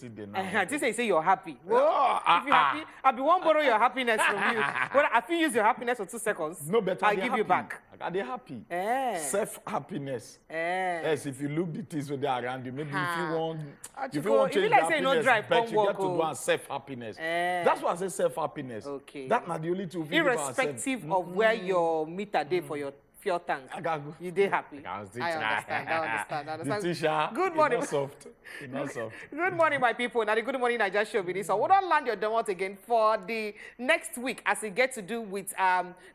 democracy day now. I think say you're happy. Well, if you're happy, I'll be one borrow your happiness from you. But if you use your happiness for 2 seconds, No, but I'll give you back. Are they happy? Self-happiness. Eh. Yes, if you look the things with that around you, maybe if you want If change you like the say no happiness, drive, but come you walk, get to do and self-happiness. That's why I say self-happiness. Okay. That's not the only two. Irrespective of where your meter day for your fuel tank, you dey happy. I understand. The teacher, good morning. It's not soft. It's not soft. Good morning, my people. Now the Good Morning Nigeria show with this. So we don't land your domot again for the next week as it gets to do with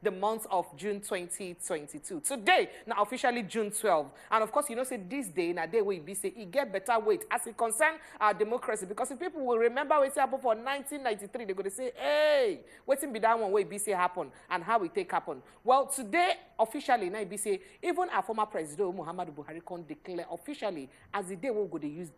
the month of June 2022. Today, now officially June 12. And of course, you know, say this day, na day we be say it get better weight as it concern our democracy. Because if people will remember what happened for 1993, they're going to say, hey, what's be that one way be say happen and how it take happen. Well, today, officially, now be say even our former president Muhammadu Buhari can declare officially as the day we go to use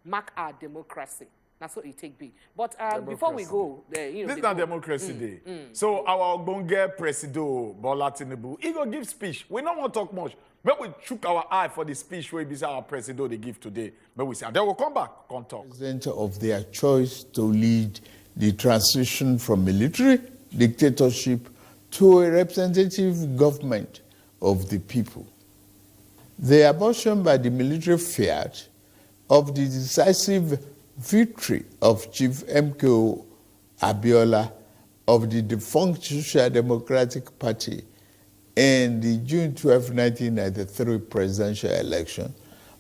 mark our democracy. That's what it take be. But before we go, you know, this is not democracy day. So our Ogbonge President Bola Tinubu, he go give speech. We don't want to talk much, but we shook our eye for the speech where our president they give today. But we say, and then we'll come back, come talk. President of their choice to lead the transition from military dictatorship to a representative government of the people. The abortion by the military fiat of the decisive victory of Chief M.K.O Abiola of the defunct Social Democratic Party in the June 12, 1993 presidential election.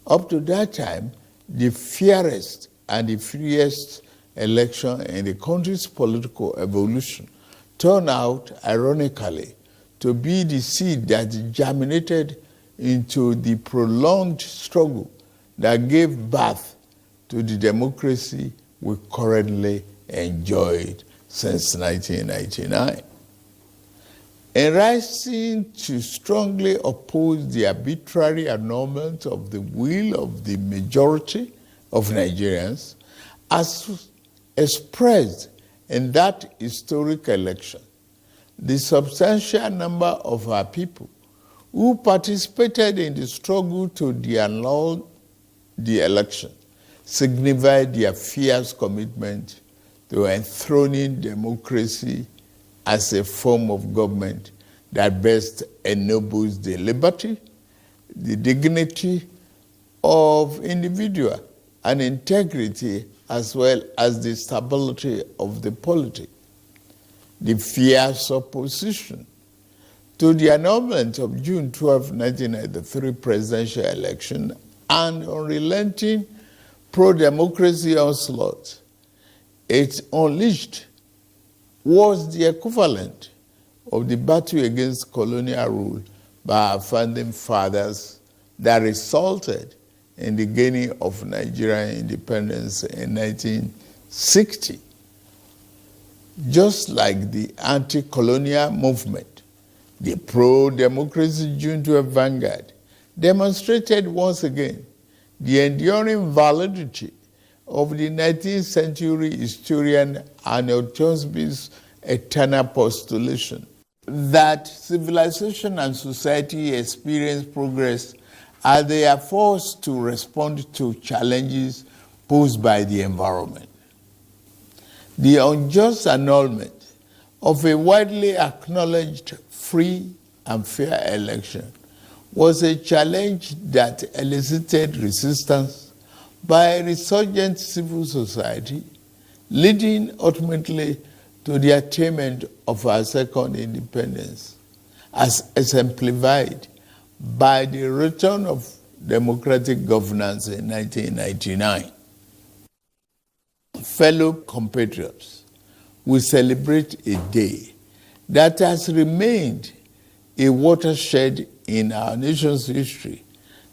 Up to that time, the fairest and the freest election in the country's political evolution turned out, ironically, to be the seed that germinated into the prolonged struggle that gave birth to the democracy we currently enjoyed since 1999. In rising to strongly oppose the arbitrary annulment of the will of the majority of Nigerians, as expressed in that historic election, the substantial number of our people who participated in the struggle to annul the election signified their fierce commitment to enthroning democracy as a form of government that best ennobles the liberty, the dignity of individual, and integrity, as well as the stability of the polity. The fierce opposition to the annulment of June 12, 1993 presidential election and unrelenting pro-democracy onslaught it unleashed was the equivalent of the battle against colonial rule by our founding fathers that resulted in the gaining of Nigerian independence in 1960. Just like the anti-colonial movement, the pro-democracy June 12 vanguard demonstrated once again the enduring validity of the 19th century historian Arnold Toynbee's eternal postulation that civilization and society experience progress as they are forced to respond to challenges posed by the environment. The unjust annulment of a widely acknowledged free and fair election was a challenge that elicited resistance by a resurgent civil society, leading ultimately to the attainment of our second independence, as exemplified by the return of democratic governance in 1999. Fellow compatriots, we celebrate a day that has remained a watershed in our nation's history,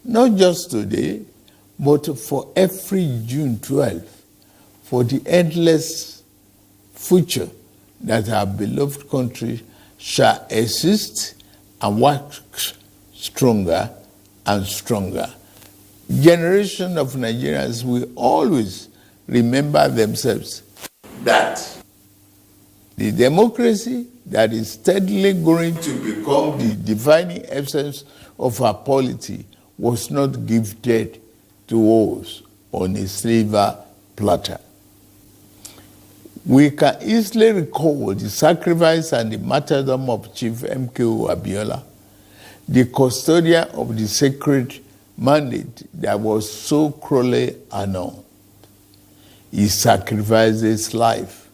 not just today, but for every June 12th, for the endless future that our beloved country shall exist and work stronger and stronger. Generation of Nigerians will always remember themselves that the democracy that is steadily going to become the defining essence of our polity was not gifted to us on a silver platter. We can easily recall the sacrifice and the martyrdom of Chief M.K.O Abiola, the custodian of the sacred mandate that was so cruelly annulled. He sacrificed his life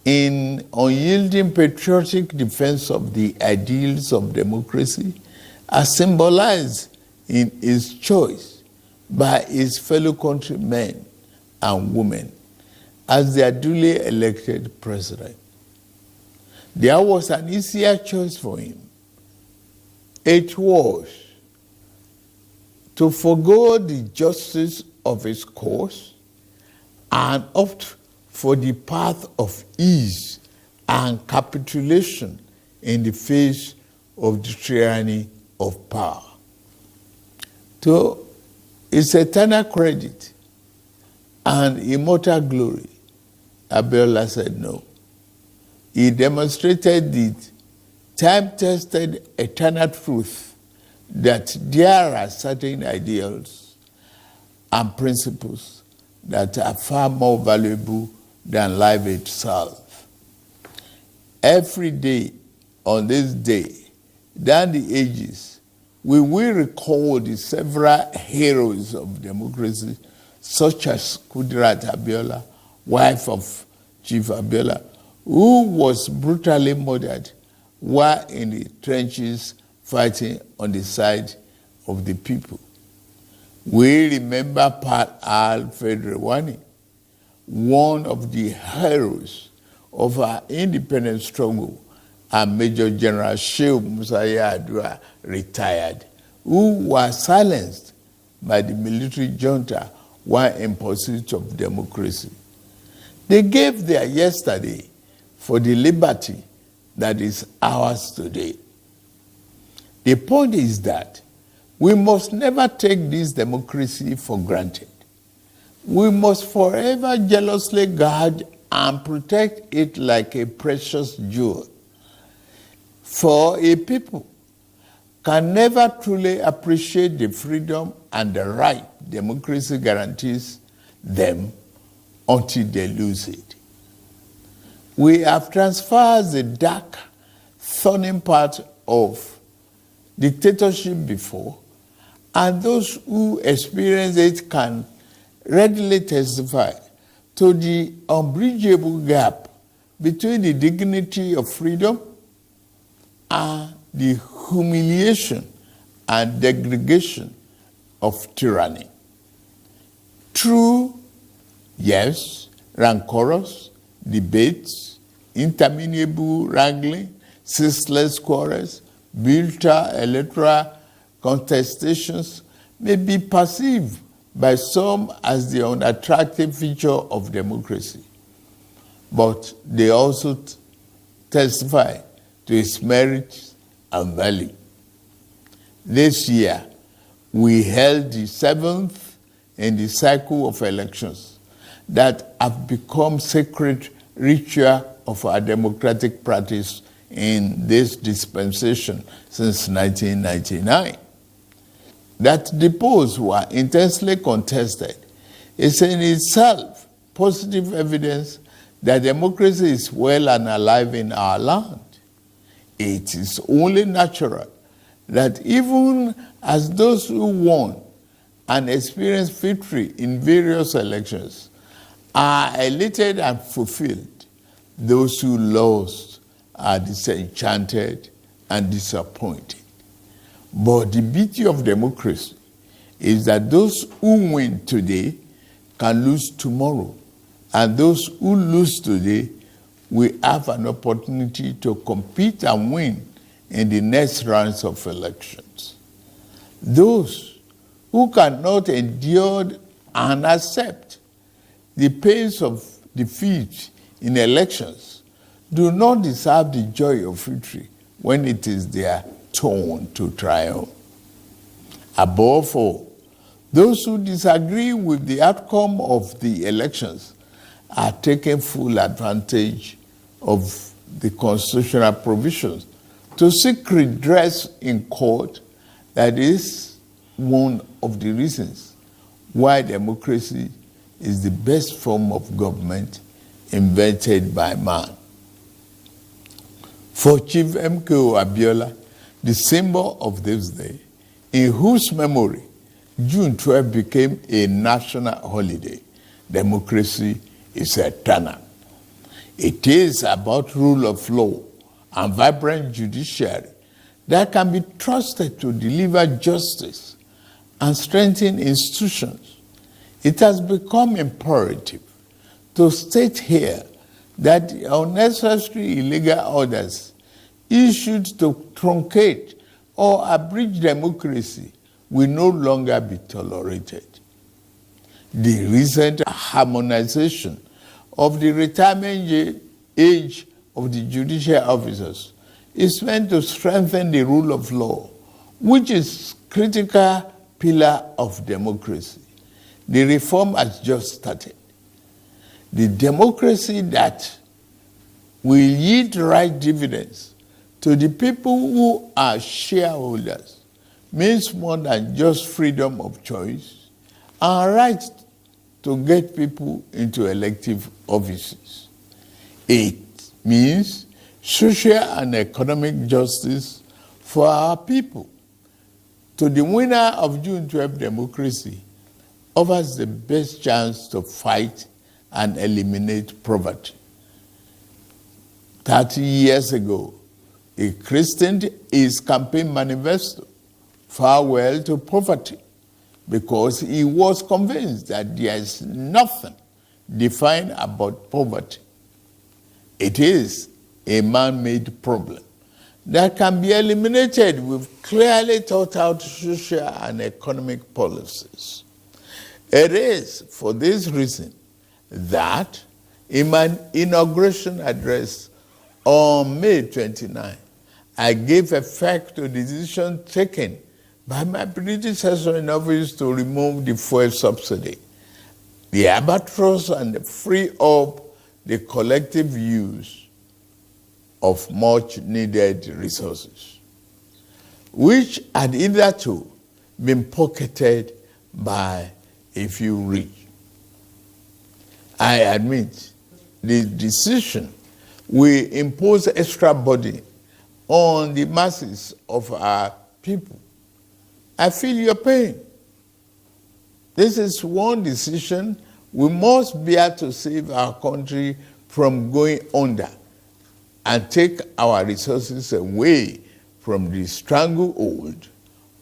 in unyielding patriotic defense of the ideals of democracy, as symbolized in his choice by his fellow countrymen and women as their duly elected president. There was an easier choice for him. It was to forgo the justice of his cause and opt for the path of ease and capitulation in the face of the tyranny of power. To his eternal credit and immortal glory, Abiola said no. He demonstrated the time-tested eternal truth that there are certain ideals and principles that are far more valuable than life itself. Every day on this day, down the ages, we will recall the several heroes of democracy, such as Kudirat Abiola, wife of Chief Abiola, who was brutally murdered while in the trenches fighting on the side of the people. We remember Pat Alfred Rewani, one of the heroes of our independence struggle, and Major General Shehu Musaya Adua, retired, who was silenced by the military junta while in pursuit of democracy. They gave their yesterday for the liberty that is ours today. The point is that we must never take this democracy for granted. We must forever jealously guard and protect it like a precious jewel. For a people can never truly appreciate the freedom and the right democracy guarantees them until they lose it. We have transferred the dark, thorny part of dictatorship before, and those who experience it can readily testify to the unbridgeable gap between the dignity of freedom and the humiliation and degradation of tyranny. True, yes, rancorous debates, interminable wrangling, ceaseless quarrels, bitter electoral contestations may be perceived by some as the unattractive feature of democracy, but they also testify to its merits and value. This year, we held the 7th in the cycle of elections that have become sacred ritual of our democratic practice in this dispensation since 1999. That the polls were intensely contested is in itself positive evidence that democracy is well and alive in our land. It is only natural that even as those who won and experienced victory in various elections are elated and fulfilled, those who lost are disenchanted and disappointed. But the beauty of democracy is that those who win today can lose tomorrow, and those who lose today will have an opportunity to compete and win in the next rounds of elections. Those who cannot endure and accept the pains of defeat in elections do not deserve the joy of victory when it is their turn to triumph. Above all, those who disagree with the outcome of the elections are taking full advantage of the constitutional provisions to seek redress in court. That is one of the reasons why democracy is the best form of government invented by man. For Chief M.K.O Abiola, the symbol of this day, in whose memory June 12 became a national holiday, democracy is eternal. It is about rule of law and vibrant judiciary that can be trusted to deliver justice and strengthen institutions. It has become imperative to state here that unnecessary illegal orders issued to truncate or abridge democracy will no longer be tolerated. The recent harmonization of the retirement age of the judicial officers is meant to strengthen the rule of law, which is a critical pillar of democracy. The reform has just started. The democracy that will yield right dividends to the people who are shareholders means more than just freedom of choice and right to get people into elective offices. It means social and economic justice for our people. To the winner of June 12 democracy offers the best chance to fight and eliminate poverty. 30 years ago, he christened his campaign manifesto, Farewell to Poverty, because he was convinced that there is nothing defined about poverty. It is a man-made problem that can be eliminated with clearly thought out social and economic policies. It is for this reason that in my inauguration address on May 29, I gave effect to the decision taken by my predecessor in office to remove the fuel subsidy, the albatross, and free up the collective use of much needed resources, which had hitherto been pocketed by a few rich. I admit the decision will impose extra burden on the masses of our people. I feel your pain. This is one decision we must bear to save our country from going under and take our resources away from the stranglehold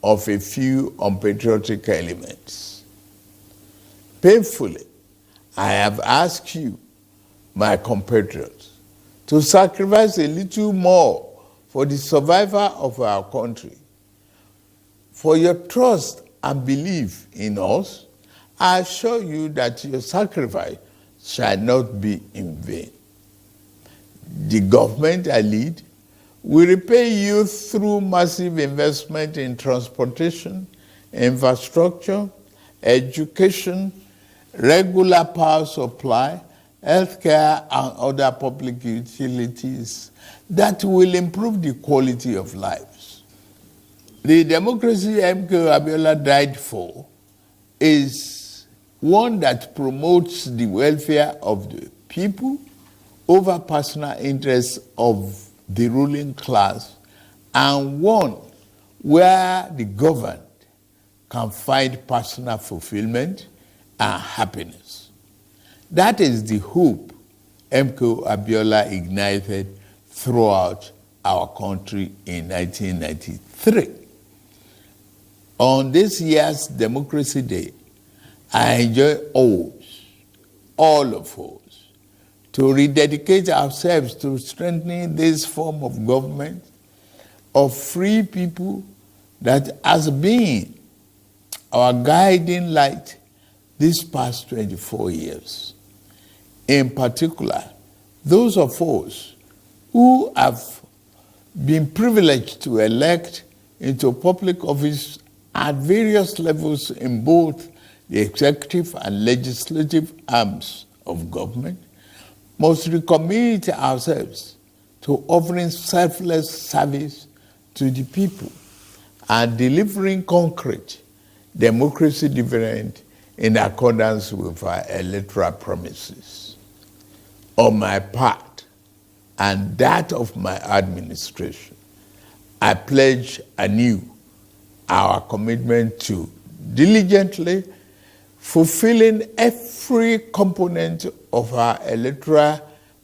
of a few unpatriotic elements. Painfully, I have asked you, my compatriots, to sacrifice a little more for the survival of our country. For your trust and belief in us, I assure you that your sacrifice shall not be in vain. The government I lead will repay you through massive investment in transportation, infrastructure, education, regular power supply, healthcare, and other public utilities that will improve the quality of lives. The democracy M.K.O Abiola died for is one that promotes the welfare of the people over personal interests of the ruling class, and one where the governed can find personal fulfillment and happiness. That is the hope M.K.O Abiola ignited throughout our country in 1993. On this year's Democracy Day, I enjoy all of us, to rededicate ourselves to strengthening this form of government of free people that has been our guiding light these past 24 years. In particular, those of us who have been privileged to elect into public office at various levels in both the executive and legislative arms of government must recommit ourselves to offering selfless service to the people and delivering concrete democracy dividend in accordance with our electoral promises. on my part and that of my administration, I pledge anew our commitment to diligently fulfilling every component of our electoral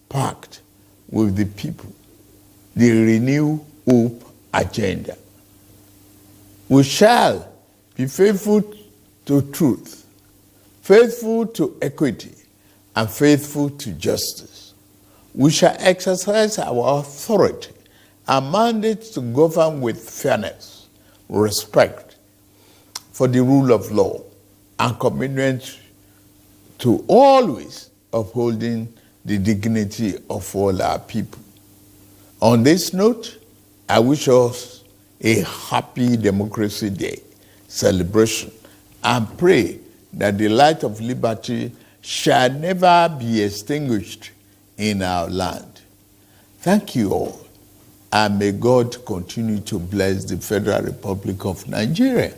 pact with the people, the Renew Hope agenda. We shall be faithful to truth, faithful to equity, and faithful to justice. We shall exercise our authority and mandate to govern with fairness, respect for the rule of law, and commitment to always upholding the dignity of all our people. On this note, I wish us a happy Democracy Day celebration and pray that the light of liberty shall never be extinguished in our land. Thank you all, and may God continue to bless the Federal Republic of Nigeria.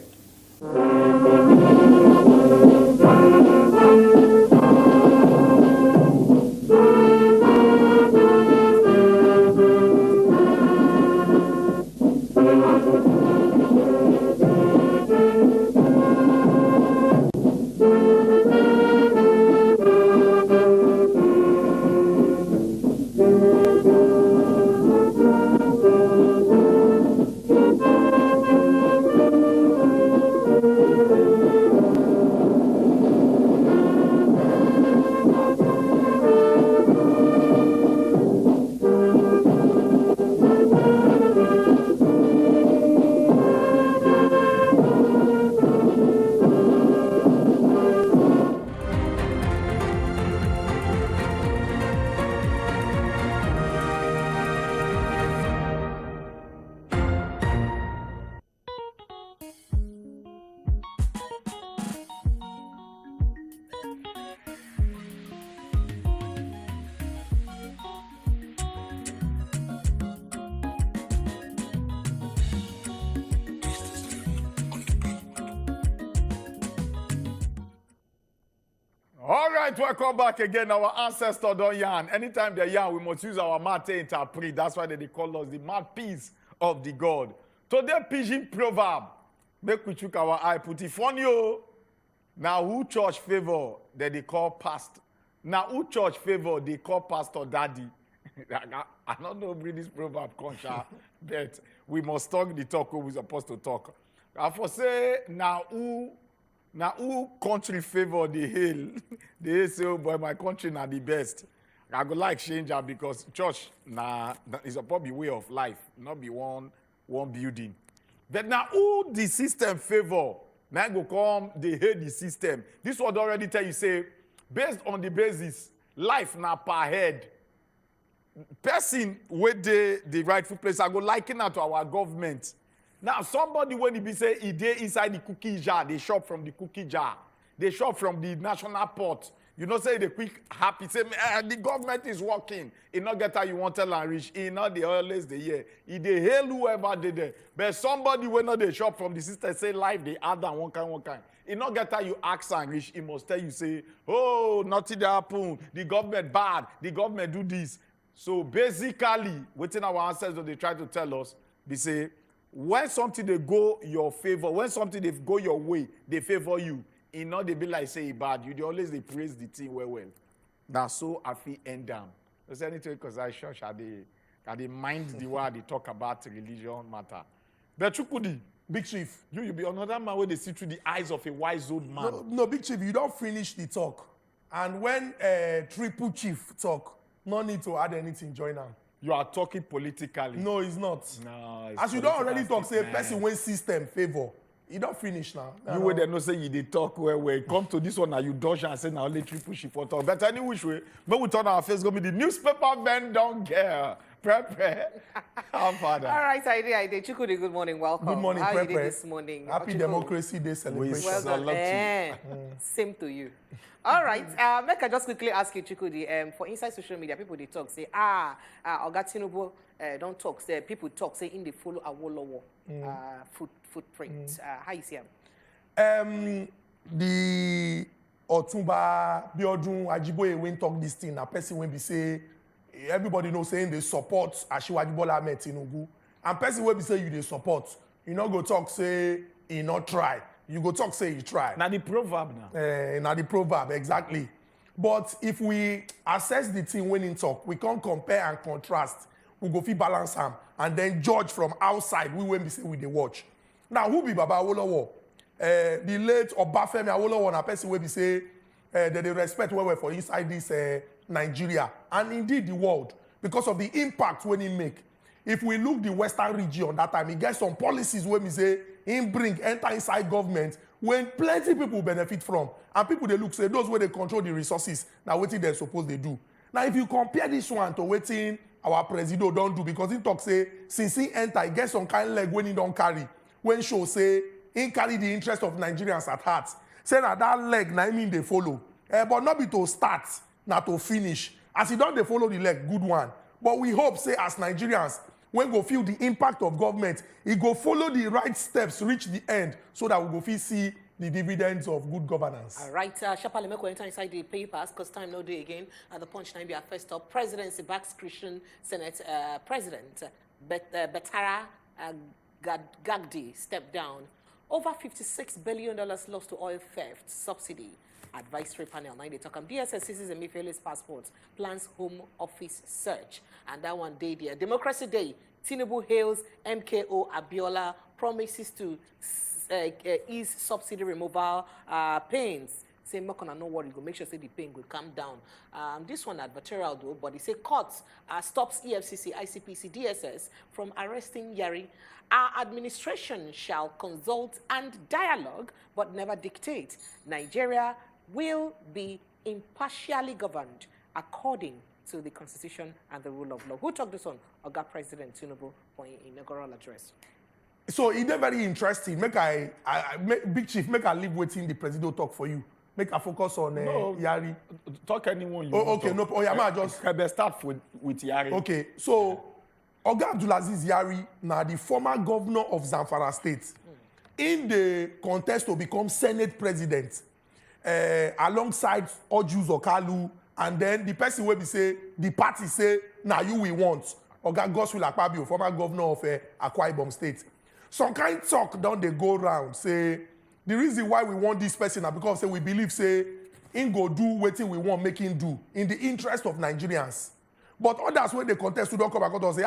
All right, welcome back again. Our ancestors don't yarn. Anytime they yarn, we must use our mouth to interpret. That's why they call us the mouthpiece of the God. Today, pidgin proverb. Make we chook our eye, put it funny. Now, who church favor that they call pastor? Now, who church favor they call pastor daddy? I don't know bring this proverb, Consha, but we must talk the talk we're supposed to talk. I for say, now who country favor the hail? They say, oh boy, my country not the best. I go like change that because church is a probably way of life, not be one building. But now who the system favor? Now go come, they hate the system. This would already tell you, say, based on the basis, life now per head. Person with the rightful place, I go liken out to our government. Now, somebody when he be say he dey inside the cookie jar, they shop from the cookie jar. They shop from the national pot. You know, say the quick happy, say the government is working. He not get how you want tell and reach. He not the always the year. He dey hail whoever did there. But somebody when not they shop from the system say life they add down one kind. He not get how you ask and reach. He must tell you say, oh, nothing dey happen. The government bad. The government do this. So basically, within our ancestors, they try to tell us, they say, when something they go your favor, when something they go your way, they favor you. In not they be like say bad. You they always they praise the thing well. Now so I feel end down. There's anything because I church they mind the way they talk about religion matter. But Chukudi, Big Chief. you be another man where they see through the eyes of a wise old man. No, Big Chief, you don't finish the talk. And when Triple Chief talk, no need to add anything, join am. You are talking politically. No, it's not. No, it's As you don't already talk, say man. person when system favor. You don't finish now. You would then know say you did talk where come to this one now you dodge and say now only Triple Chief for talk. But any which way, when we turn our face gonna be the newspaper men don't care. Prepare. Our father. All right, Ide. Chukudi, good morning. Welcome. Good morning, How you Prepare. did this morning? Happy Chukwu? Democracy Day celebration. Well done. Salute Same to you. All right. Make I just quickly ask you, Chukudi, for inside social media, people they talk, say, Oga Tinubu don't talk, say, people talk, say, in the follow Awolowo footprint. How you see him? The Otunba, Biodun Ajiboye when talk this thing, a person when be say, everybody know saying they support Asiwaju Bola Ahmed Tinubu. And person when be say you they support, you not go talk say he not try. You go talk say he try. Now the proverb now. Now the proverb, exactly. But if we assess the thing when in talk, we can't compare and contrast. We go fit balance them and then judge from outside. We when be say we they watch. Now who be Baba Awolowo? The late Obafemi Awolowo na person wey be say that they respect well for inside this Nigeria and indeed the world because of the impact when he make. If we look the Western region that time, he get some policies when we say him bring enter inside government when plenty people benefit from and people they look say those where they control the resources now wetin they suppose they do. Now if you compare this one to wetin our president don't do because he talk say since he enter he get some kind leg when he don't carry when show say he carry the interest of Nigerians at heart. Say that leg na mean they follow. But not be to start, not to finish. As he don't they follow the leg, good one. But we hope say as Nigerians, when go feel the impact of government, he go follow the right steps, reach the end, so that we go feel see the dividends of good governance. All right, Shapali Meko enter inside the papers because time no day again. At the punch time be our first up. Presidency backs Christian Senate President Betara Gagdi stepped down. Over $56 billion lost to oil theft, subsidy. Advisory panel. Now they talk on DSS seizes Emefiele's passports, plans home office search. And that one day there. Democracy Day. Tinubu hails M.K.O Abiola, promises to ease subsidy removal pains. Say, I'm not gonna know what you go make sure say the pain will come down. This one advertorial though, but he say courts stops EFCC, ICPC, DSS from arresting Yari. Our administration shall consult and dialogue, but never dictate. Nigeria will be impartially governed according to the Constitution and the rule of law. Who talked this on? Oga President Tinubu for an inaugural address. So it's very interesting. Big Chief, make I leave waiting the president talk for you. Make a focus on Yari. Talk anyone you want. Okay, no. Oh, yeah, just. Can start with Yari. Okay, so Oga Abdulaziz Yari, now the former governor of Zamfara State, in the contest to become Senate president, alongside Ojus Okalu, and then the person will be say, the party say, now you we want. Oga Godswill Akpabio, former governor of Akwa Ibom State. Some kind talk down they go round, say, the reason why we want this person is because say, we believe, say, in go do what we want make him do, in the interest of Nigerians. But others, when they contest, don't come back and say,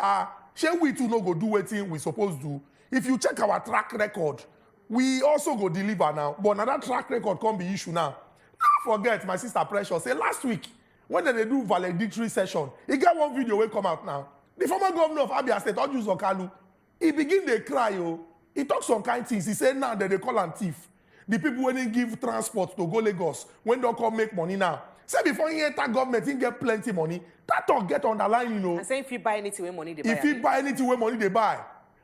shall we too no go do what we supposed to do? If you check our track record, we also go deliver now. But another track record can't be issue now. Don't forget, my sister Precious, say last week, when they do valedictory session, he got one video will come out now. The former governor of Abia State, Ojus Okalu, he begin to cry, he talk some kind of things. He said now that they call him thief. The people when he give transport to go Lagos, when they come make money now. Say before he enter government, he get plenty money. That talk get underlined, you know. And say if you buy anything with money, they buy. If you buy anything with money, they buy.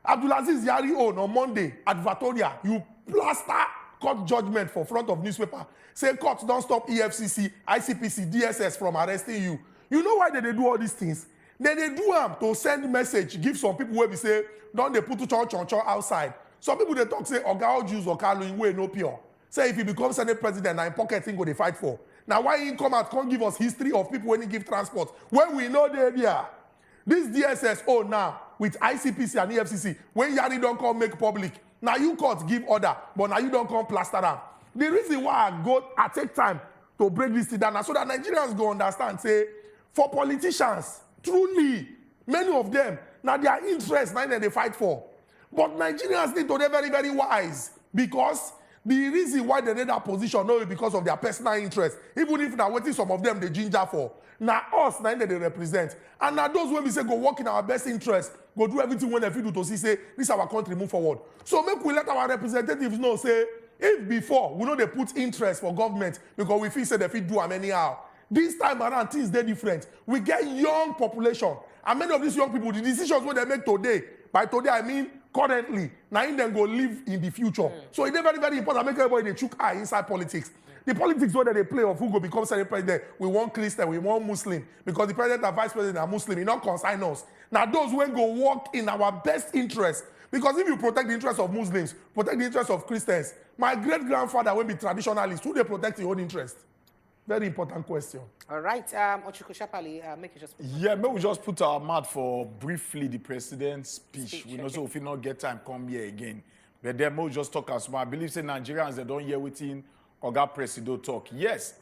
Abdulaziz Yari own on Monday at Vatoria, you plaster court judgment for front of newspaper. Say courts don't stop EFCC, ICPC, DSS from arresting you. You know why they do all these things? Then they do them to send message, give some people where we say, don't they put to chon outside. Some people they talk say, Oga Ojus Okalu in way no pure. Say if he becomes Senate president, now in pocket thing go they fight for. Now why he come out, can't give us history of people when he give transport? When we know the area. This DSS, now, with ICPC and EFCC, when Yari don't come make public, now you court give order, but now you don't come plaster them. The reason why I take time to break this down, so that Nigerians go understand, say, for politicians, truly, many of them, now their interests, now they fight for. But Nigerians need to be very, very wise, because the reason why they need that position, not because of their personal interest, even if now waiting some of them they ginger for. Now us, now they represent. And now those when we say go work in our best interest, go do everything when they do to see, say, this our country move forward. So make we let our representatives know, say, if before, we know they put interest for government, because we feel say they fit do them anyhow. This time around, things they're different. We get young population. And many of these young people, the decisions what they make today, by today I mean currently, now in them go live in the future. So it's very, very important to make everybody they chook eye inside politics. The politics where they play of who go become Senate president, we want Christian, we want Muslim, because the president and vice president are Muslim, it not consign us. Now those when go work in our best interest, Because if you protect the interests of Muslims, protect the interests of Christians, my great-grandfather will be traditionalist. Who they protect your own interest? Very important question. All right. Ochuku Shapali, make it just... Yeah, maybe we just put our mouth for briefly the president's speech. We know okay. so if we not get time, come here again. But then we'll just talk as well. I believe say Nigerians, they don't hear within Oga Presido talk. Yes,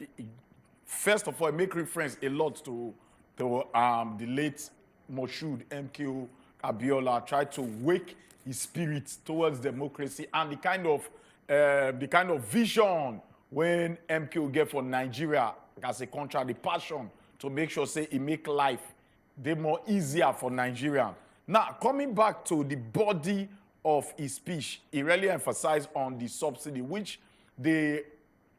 first of all, it make reference a lot to the late Moshood M.K.O Abiola tried to wake his spirit towards democracy and the kind of vision when M.K.O get for Nigeria as a country, the passion to make sure say it make life they more easier for Nigeria. Now, coming back to the body of his speech, he really emphasized on the subsidy, which the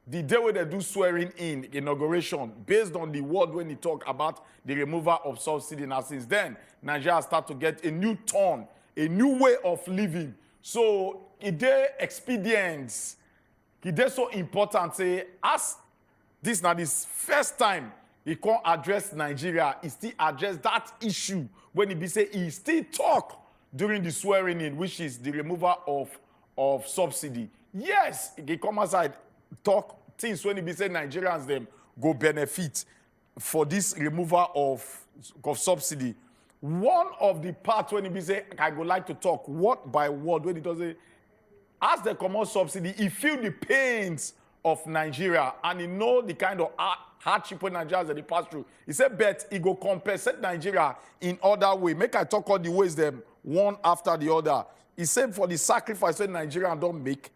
day when they do swearing in inauguration, based on the word when he talk about the removal of subsidy. Now, since then, Nigeria start to get a new turn, a new way of living. So, it expedience, it so important. Say, as this now this first time he can't address Nigeria, he still address that issue when he be say he still talk during the swearing in, which is the removal of subsidy. Yes, he come outside talk things when he be say Nigerians them go benefit for this removal of subsidy. One of the parts when he be say I go like to talk word by word when he does say as they come out subsidy, he feel the pains of Nigeria and he know the kind of hardship when Nigerians that they pass through. He said, but he go compensate Nigeria in other way. Make I talk all the ways them one after the other. He said for the sacrifice when Nigeria don't make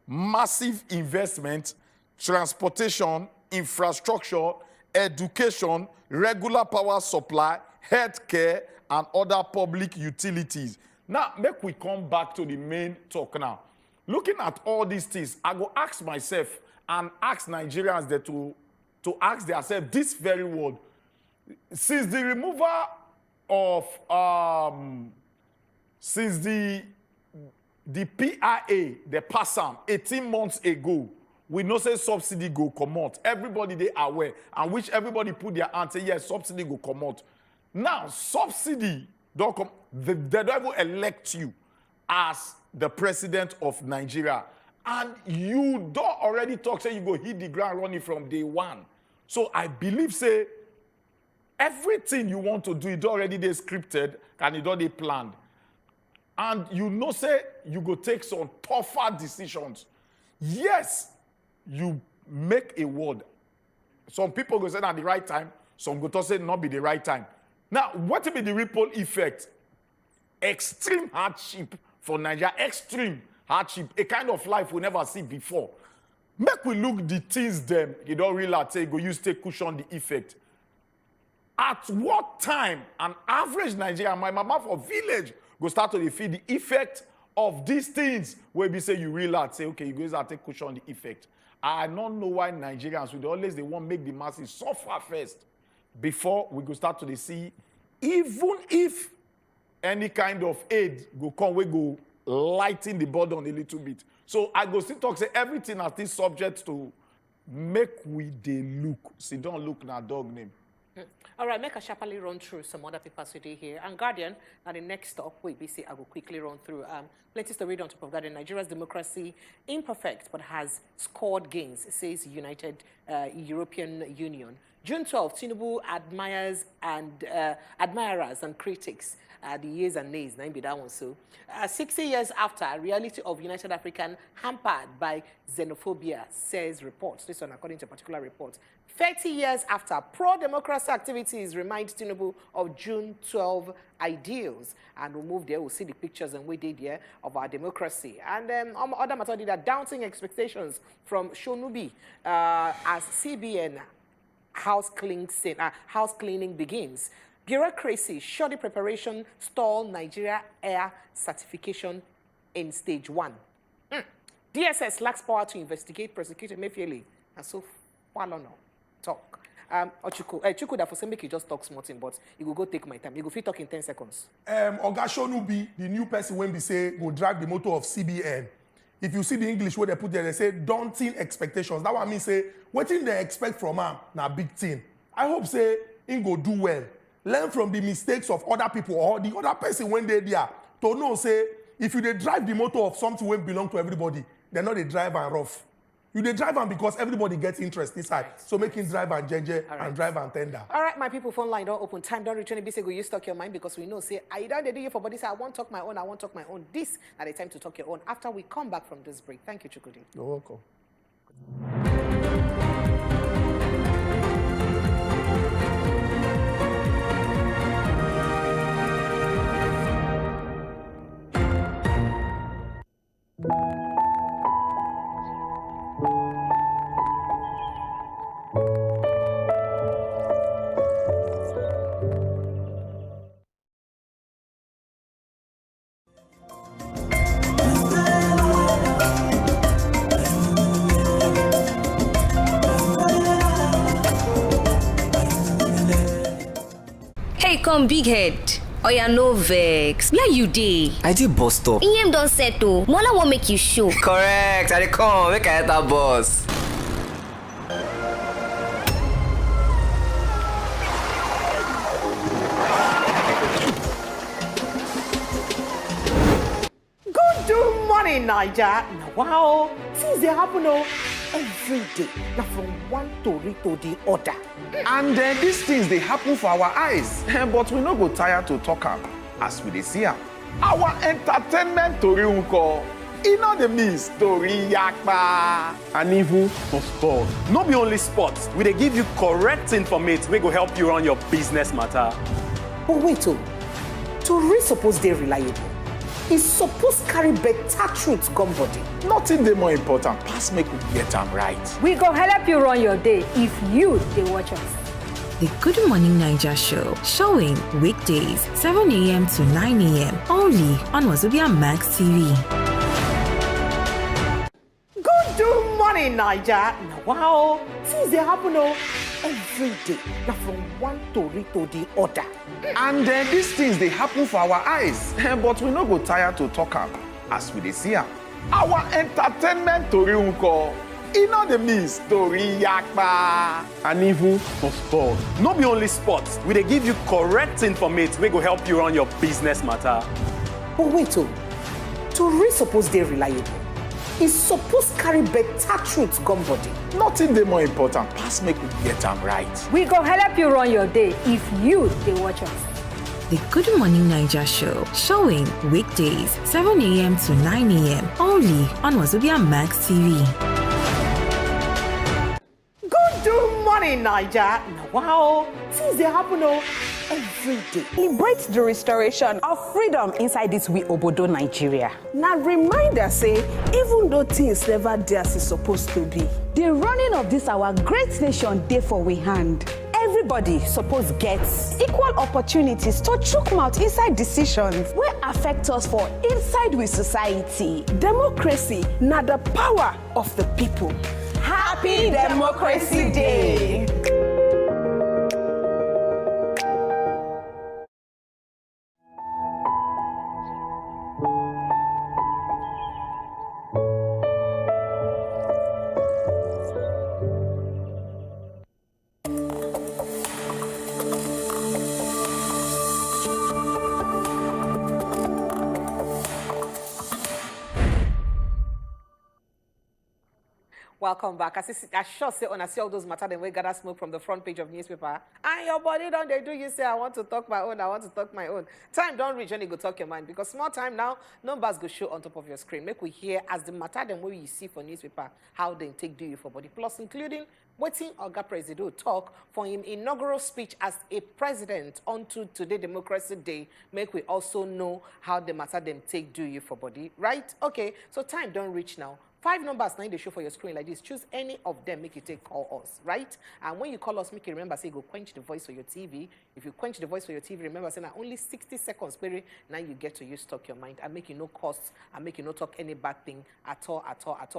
massive investment, transportation, infrastructure, education, regular power supply, healthcare, and other public utilities. Now, make we come back to the main talk now. Looking at all these things, I go ask myself and ask Nigerians that to ask themselves this very word. Since the removal of, since the PIA, the PASAM, 18 months ago, we know say subsidy go come out. Everybody they are aware, and which everybody put their hand say, yes, subsidy go come out. Now, subsidy don't come, they don't even elect you as the president of Nigeria. And you don't already talk, say you go hit the ground running from day one. So I believe, say, everything you want to do, it already they scripted and it already planned. And you know, say, you go take some tougher decisions. Yes, you make a word. Some people go say at the right time, some go to say not be the right time. Now, what will be the ripple effect? Extreme hardship for Nigeria, extreme hardship, a kind of life we never see before. Make we look the things them, you don't realize, say, go use take cushion the effect. At what time an average Nigerian, my mama for village, go start to feel the effect of these things where we say you realize, say, okay, you go start take cushion the effect. I don't know why Nigerians, they always they want to make the masses suffer first before we go start to see, even if any kind of aid go come, we go lighten the burden a little bit. So I go still talk, say everything as this subject to make we they look. See, don't look na dog name. All right, make a sharply run through some other papers today here. And Guardian, now the next stop, wait, BC, I will quickly run through. Latest story on top of Guardian, Nigeria's democracy imperfect, but has scored gains, says United European Union. June 12, Tinubu admirers and critics. The years and nays, name be that one. So, 60 years after, reality of United African hampered by xenophobia, says reports. This one according to a particular report. 30 years after, pro-democracy activities remind Tinubu of June 12 ideals. And we'll move there, we'll see the pictures and we did here of our democracy. And other matter did that daunting expectations from Shonubi as CBN house cleaning begins. Bureaucracy, shoddy preparation, stall Nigeria Air certification in stage 1. DSS lacks power to investigate prosecutor Emefiele. And so, far on talk. Chuku, that for some make you just talk something, but you will go take my time. You go fit talk in 10 seconds. Oga Shonubi, the new person when we say go drag the motto of CBN. If you see the English where they put there, they say daunting expectations. That what I mean say, what thing they expect from him, na big thing. I hope say, he go do well. Learn from the mistakes of other people or the other person when they're there to know, say, if you dey drive the motor of something wey belong to everybody, dem no dey drive am rough. You dey drive am because everybody gets interest inside. So make him drive and jeje and drive and tender. All right, my people, phone line don't open. Time don't return. Be say go you talk your mind because we know say I don't do you for body. Say I won't talk my own. I won't talk my own. This at the time to talk your own. After we come back from this break. Thank you, Chukudi. You're welcome. Come big head. Oya no vex. Where you dey? I dey bus stop. Iyem don settle. Mola won't make you show. Correct. I dey come. Make I enter bus. Good morning, Niger. Now, wow, things they happen every day. Now from one story to the other. And these things they happen for our eyes, but we no go tired to talk am as we dey see am. Our entertainment tori unko. E no dey miss tori yakpa. And even for sport. No be only sports, we dey give you correct information wey go help you run your business matter. But wait, tori suppose dey reliable. E suppose carry better truth come body. Nothing dey more important pass make we get am right. We go help you run your day if you dey watch us. The Good Morning Naija show, showing weekdays 7 a.m. to 9 a.m. only on wazobiamax TV. Good morning, Niger. Now, wow, things they happen every day. Now from one story to the other. And these things they happen for our eyes, but we no go tired to talk am as we dey see am. Our entertainment tori unko. E no dey miss tori yakpa. And even for sport. No be only sports, we dey give you correct information wey go help you run your business matter. But wait, tori suppose dey reliable. E suppose carry better truth come body. Nothing dey more important pass make we get am right. We go help you run your day if you dey watch us. The Good Morning Naija show, showing weekdays 7 a.m. to 9 a.m. only on wazobiamax TV. Good morning, Niger. Now, wow, things they happen every day. Celebrate the restoration of freedom inside this we obodo Nigeria. Now reminder say, even though things never dey as it's supposed to be, the running of this our great nation dey for we hand. Everybody suppose get equal opportunities to chook mouth inside decisions wey affect us for inside we society. Democracy na the power of the people. Happy Democracy Day! Welcome back. I sure say when I see all those matter, then we gather smoke from the front page of newspaper. And your body don't they do you say I want to talk my own, I want to talk my own. Time don't reach and you go talk your mind because small time now, numbers go show on top of your screen. Make we hear as the matter them way you see for newspaper, how they take do you for body. Plus including waiting Oga President talk for him inaugural speech as a president onto today Democracy Day. Make we also know how the matter them take do you for body, right? Okay, so time don't reach now. 5 numbers now they show for your screen like this. Choose any of them, make you take call us, right? And when you call us, make you remember, say, go quench the voice for your TV. If you quench the voice for your TV, remember, say, now only 60 seconds, period, now you get to use talk your mind and make you no costs and make you no talk any bad thing at all.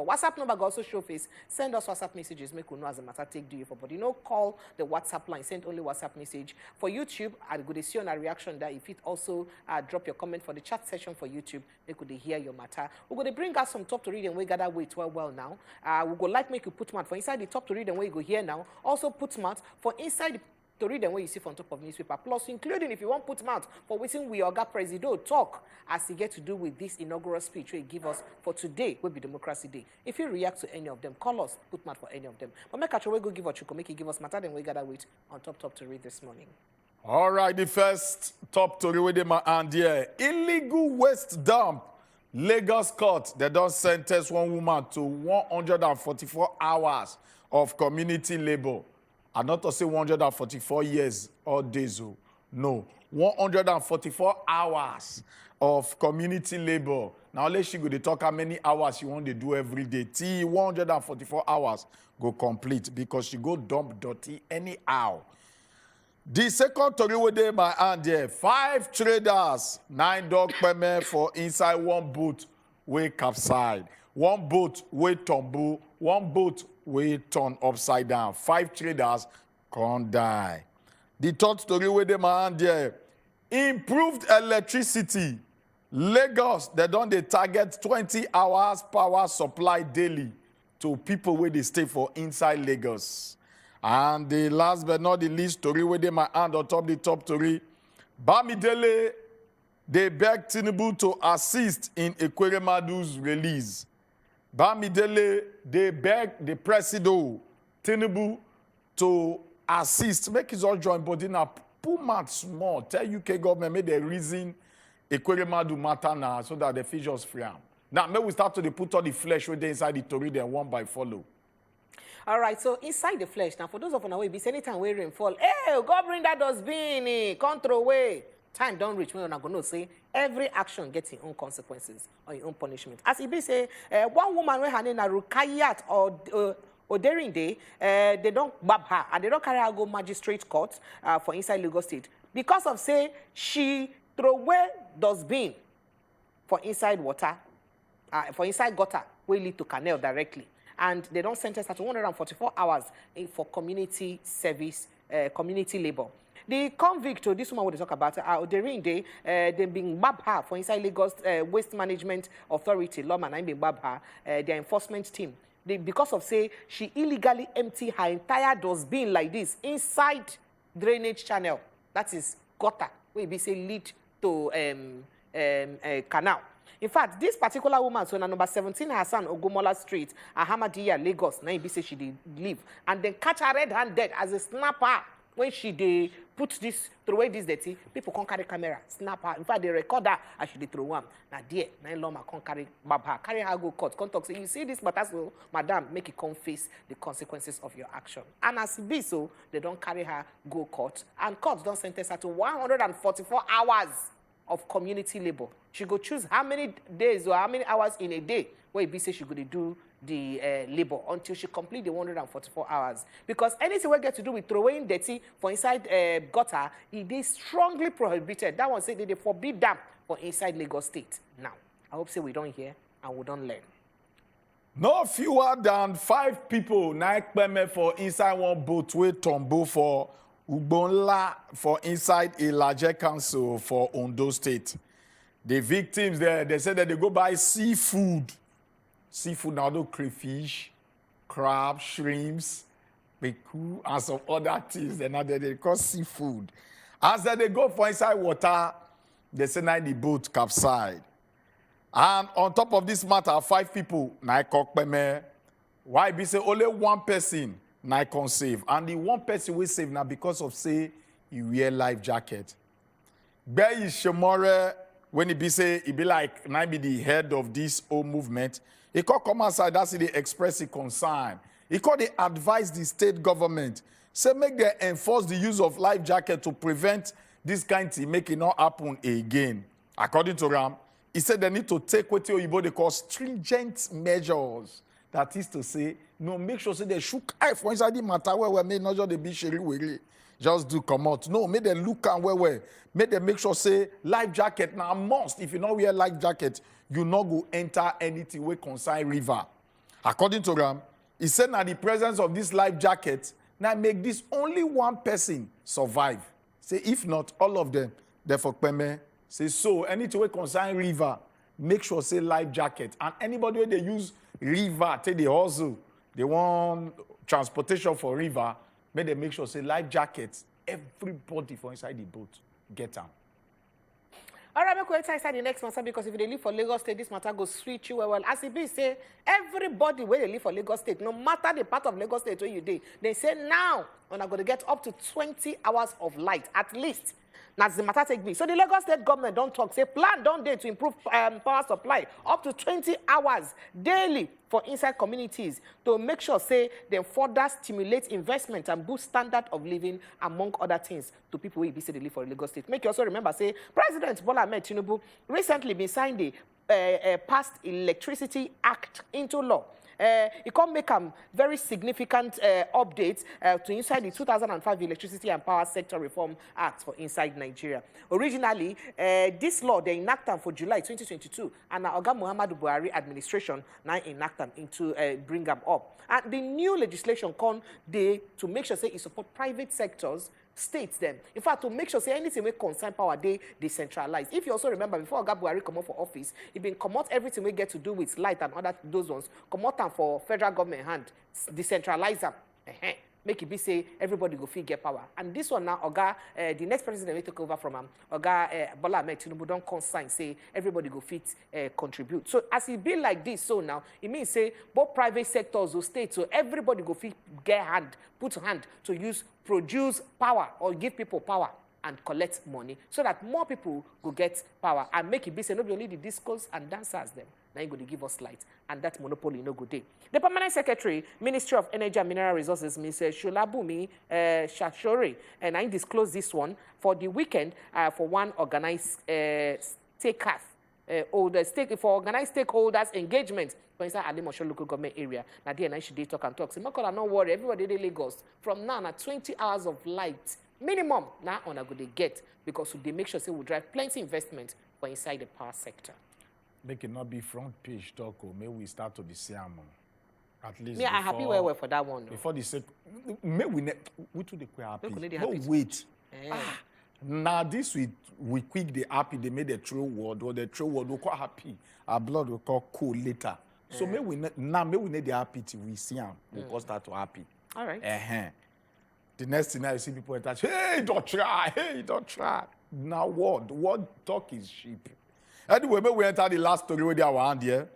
WhatsApp number go also show face. Send us WhatsApp messages, make you know as a matter take do you for body. No call the WhatsApp line, send only WhatsApp message. For YouTube, I go to see on a reaction that if it also drop your comment for the chat session for YouTube, they could hear your matter. We're going to bring us some top to read and we gather wait well now. We go like make you put mouth for inside the top to read and where you go here now. Also put mouth for inside to read them when you see from top of newspaper, plus including if you want put mouth for waiting we Oga Presido talk as he get to do with this inaugural speech he give us for today, will be Democracy Day. If you react to any of them, call us, put mouth for any of them. But make we go give us Chuko, make you give us matter, then we gather with on top to read this morning. All right, the first top story with my hand here. Illegal waste dump. Lagos court, they don't sentence one woman to 144 hours of community labor. And not to say 144 years or days. No, 144 hours of community labor. Now let's she go to talk how many hours she want to do every day. Till 144 hours go complete because she go dump dirty anyhow. The second story with them my hand here. 5 traders, 9 dog payment for inside one boat we capsized. One boat we tumble, one boat we turn upside down. 5 traders can't die. The third story with them my hand here. Improved electricity. Lagos, they don't they target 20 hours power supply daily to people where they stay for inside Lagos. And the last but not the least story where they my hand on top the top story. Bamidele, they beg Tinubu to assist in Ekweremadu's release. Bamidele, they beg the president Tinubu to assist, make his all join body now, pull mat small, tell UK government, make the reason Ekweremadu matter now so that the fish just free am. Now, may we start to put all the flesh where they inside the story, then one by follow. All right, so inside the flesh, now for those of you who be anytime we rainfall, hey, God bring that dustbin, control away. Time don't reach, we're not going to say every action gets its own consequences or its own punishment. As it be say, one woman when her name is Rukayat or during day, they don't bab her and they don't carry her go magistrate court for inside Lagos State because of say she throw away dustbin for inside water, for inside gutter, will lead to canal directly. And they don't sentence her to 144 hours for community service, community labor. The convict, this woman we talk about, during day, they being bab her for inside Lagos Waste Management Authority, lawman, and being bab her, their enforcement team. Because of say she illegally empty her entire dustbin like this inside drainage channel. That is gutter, where we say lead to canal. In fact, this particular woman, so na number 17 Hassan Ogomola Street, Ahmadiyya, Lagos, now be say she did leave. And then catch her red-handed as a snapper when she did put this, throw away this dirty, people can't carry camera, snap her. In fact, they record her as she did throw one. Now, dear, now Loma can't carry her, carry her go court, can't talk. So you see this matter, so madam, make it come face the consequences of your action. And as it be so, they don't carry her go court. And court don't sentence her to 144 hours of community labor. She go choose how many days or how many hours in a day where it be say she go to do the labor until she complete the 144 hours. Because anything we get to do with throwing dirty for inside gutter, it is strongly prohibited. That one say they forbid them for inside Lagos State. Now, I hope say we don't hear and we don't learn. No fewer than 5 people na ekpeme for inside one boat with Tombo for Ugbonla for inside a larger council for Ondo State. The victims there, they said that they go buy seafood. Seafood now do crayfish, crab, shrimps, peku, and some other things. Then they call seafood. As they go for inside water, they say now the boat capsized. And on top of this matter, 5 people na ekokpeme. Why be say only one person na can save, and the one person we save now because of say you wear life jacket. Beyi Shemore, when he be say he be like now be the head of this whole movement. He could come outside, that's the express his concern. He could advise the state government, say make them enforce the use of life jacket to prevent this kind of thing make it not happen again. According to Ram, he said they need to take what they call stringent measures. That is to say, no, make sure say they shook eye for inside the matter where may not just be sherry just do come out. No, make them look and where. Make them make sure say life jacket now must. If you not wear life jacket, you not go enter anything where concern river. According to Ram, he said now the presence of this life jacket now make this only one person survive. Say if not, all of them, therefore peme. Say so anything where concern river, make sure say life jacket. And anybody where they use river, take the hustle, they want transportation for river, make them make sure say life jackets everybody for inside the boat get them. All right, make we enter inside the next matter, because if they live for Lagos State, this matter goes sweet you well. As it be say, everybody where they live for Lagos State, no matter the part of Lagos State where you dey, they say now when I'm going to get up to 20 hours of light at least. Now the matter take me. So the Lagos State government don't talk. Say plan don't day to improve power supply up to 20 hours daily for inside communities to make sure say they further stimulate investment and boost standard of living among other things to people who be say they live for Lagos State. Make you also remember say President Bola Ahmed Tinubu recently been signed the Past Electricity Act into law. It can make very significant updates to inside the 2005 Electricity and Power Sector Reform Act for inside Nigeria. Originally, this law, they enacted for July 2022, and Oga Muhammadu Buhari administration now enact them into bring them up. And the new legislation come to make sure say it support private sectors, states them. In fact, to make sure say anything we concern power, they decentralize. If you also remember, before Oga Buhari come out for office, he been come out everything we get to do with light and other those ones, come out for federal government hand, decentralize them. Make it be say everybody go fit get power. And this one now, Oga, the next president will take over from him, Oga Bola Ahmed Tinubu don't consign say everybody go fit contribute. So as it be like this, so now it means say both private sectors or states, so everybody go fit get hand, put hand to produce power or give people power and collect money so that more people go get power and make it be say not only the discos and dancers them. Now you're going to give us light, and that monopoly no good day. The Permanent Secretary, Ministry of Energy and Mineral Resources, Mr. Shulabumi Shashore, and I disclosed this one for the weekend for one organized for organized stakeholders engagement for inside Alimosho local government area. Now there I should talk and talk. So not worry, everybody in Lagos from now 20 hours of light minimum now on a good get, because they make sure say we drive plenty investment for inside the power sector. Make it not be front page talk, or maybe we start to the same. At least me, I'm happy well for that one. Before the sake, may we too the queer happy. No wait. Now this we quick the happy. They made the true word, or the true word we quite happy. Our blood will call cool later. So may we need the happy till we see them. We will start to happy. All right. The next thing now you see people attach. Hey, don't try. Hey, don't try. Now word talk is cheap. Anyway, we enter the last story with our hand here.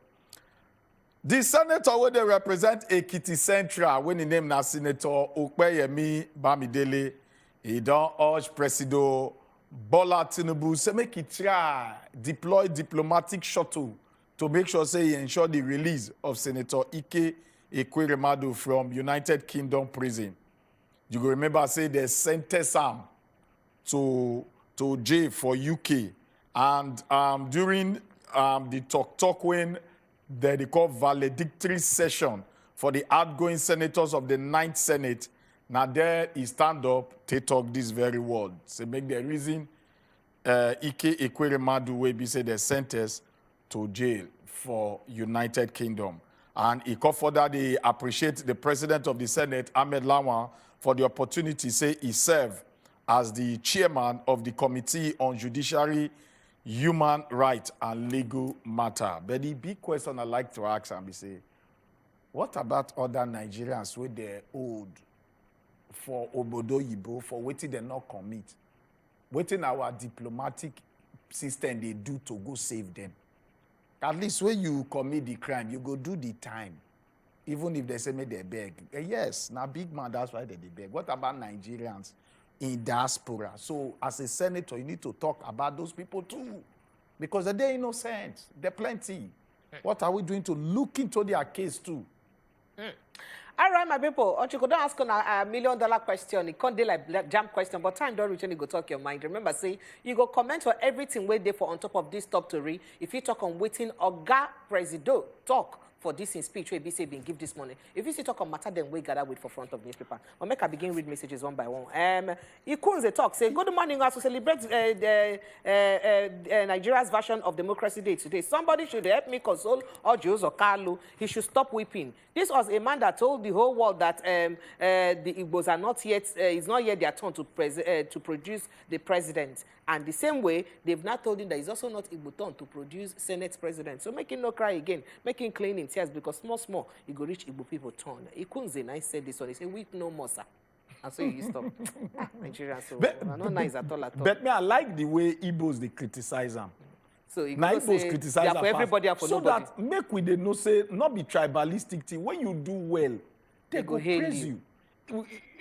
The senator where they represent Ekiti Central, when the name now Senator Okpeyemi Bamidele, he don't urge President Bola Tinubu say make it try deploy diplomatic shuttle to make sure say he ensure the release of Senator Ike Ekweremadu from United Kingdom prison. You go remember say they sentenced him to jail for UK. And during the talk when they call valedictory session for the outgoing senators of the 9th Senate, now there he stand up, they talk this very word. So make the reason Ike Ekweremadu will be say they sentenced to jail for United Kingdom. And he called further, they appreciate the President of the Senate, Ahmed Lawan, for the opportunity, say he served as the chairman of the Committee on Judiciary, Human Rights and Legal Matter. But the big question I like to ask and be say, what about other Nigerians where they're old for Obodo Yibo, for waiting they not commit? Waiting our diplomatic system they do to go save them. At least when you commit the crime, you go do the time. Even if they say me they beg. Yes, now big man, that's why they beg. What about Nigerians in diaspora? So as a senator, you need to talk about those people too. Because they're innocent. They're plenty. What are we doing to look into their case too? All right, my people. Ochiko, don't ask a $1 million question. It can't be like jam question, but time don't reach and you go talk your mind. Remember, say, you go comment on everything where they for on top of this top story. If you talk on waiting, Oga Presido talk for this in speech where BC been give this morning. If you see talk on matter, then we gather with for front of newspaper. I'll make a begin read messages one by one. Ikunze talk say, good morning, as we celebrate Nigeria's version of Democracy Day today. Somebody should help me console Ojos or Carlo. He should stop weeping. This was a man that told the whole world that the Igbos are not yet, it's not yet their turn to produce the president. And the same way, they've not told him that it's also not Igbo turn to produce Senate president. So make him not cry again. Make him clean in tears because small, he go reach Igbo people turn. Ikunze, I said this one. He said, weep no more, sir. And so you stop. Nigerians, so not nice at all. But me, I like the way Igbos, they criticize them. So you now Igbos criticize them for everybody and for so nobody. that make we they know say, not be tribalistic thing. When you do well, they go praise you.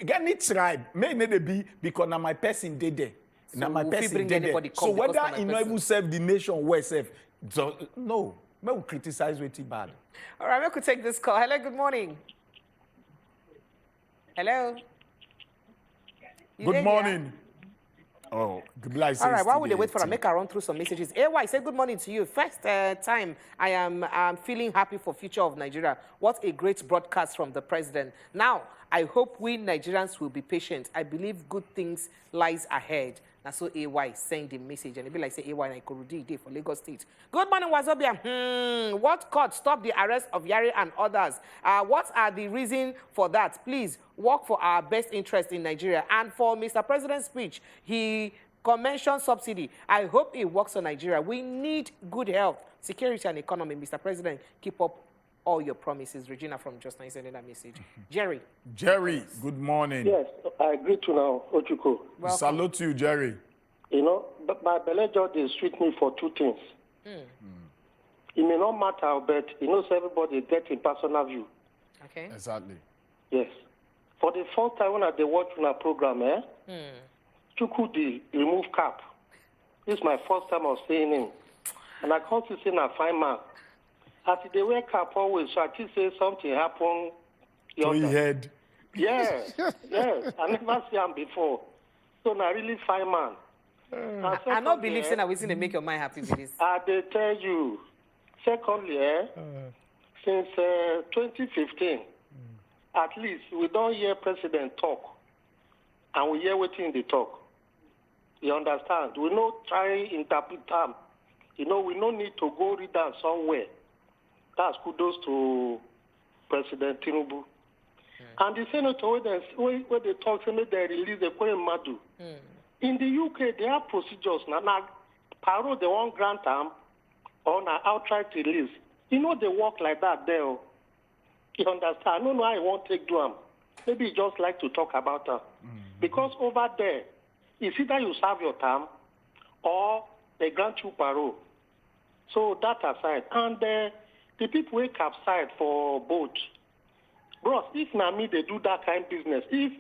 Get any tribe, may they be because now my person did there. So now my person did there. So whether you not even serve the nation well serve, so, no, may we criticize with it bad. All right, we could take this call. Hello, good morning. Hello. Good morning. Oh, good morning. All right, while we wait for her, make her run through some messages. AY, say good morning to you. First time I am feeling happy for future of Nigeria. What a great broadcast from the president. Now, I hope we Nigerians will be patient. I believe good things lies ahead. Now, so AY send the message, and it be like say AY and Ikorudi day for Lagos State. Good morning, Wazobia. What court stopped the arrest of Yari and others? What are the reasons for that? Please work for our best interest in Nigeria. And for Mr. President's speech, he mentioned subsidy. I hope it works on Nigeria. We need good health, security, and economy. Mr. President, keep up all your promises. Regina from Just Now sending that message. Jerry. Jerry, good morning. Yes, I agree to now, Ochuko. Salute to you, Jerry. You know, but my belly just is sweet me for two things. It may not matter, but you know, so everybody get a personal view. Okay. Exactly. Yes. For the first time when I watch my program, Chuku the remove cap. This is my first time of seeing him. And I can't see a fine man. As they wear cap always, so I just say something happened. To your head. Yes, yes. I never see him before. So I really fine man. I don't believe saying that we to make your mind happy with this. They tell you. Secondly, since 2015, at least we don't hear president talk, and we hear waiting the talk. You understand? We not try interpret them. You know, we don't need to go read them somewhere. That's kudos to President Tinubu. And the senator, when they talk, they release the Kwara Madu. In the UK, they have procedures. Now, Paro, they won't grant them on an outright release. You know, they work like that there. You understand? I don't know how I won't take them. Maybe you just like to talk about them. Because over there, it's either you serve your term or they grant you parole. So that aside. And the people wake up side for boat. Bros, if Nami they do that kind of business, if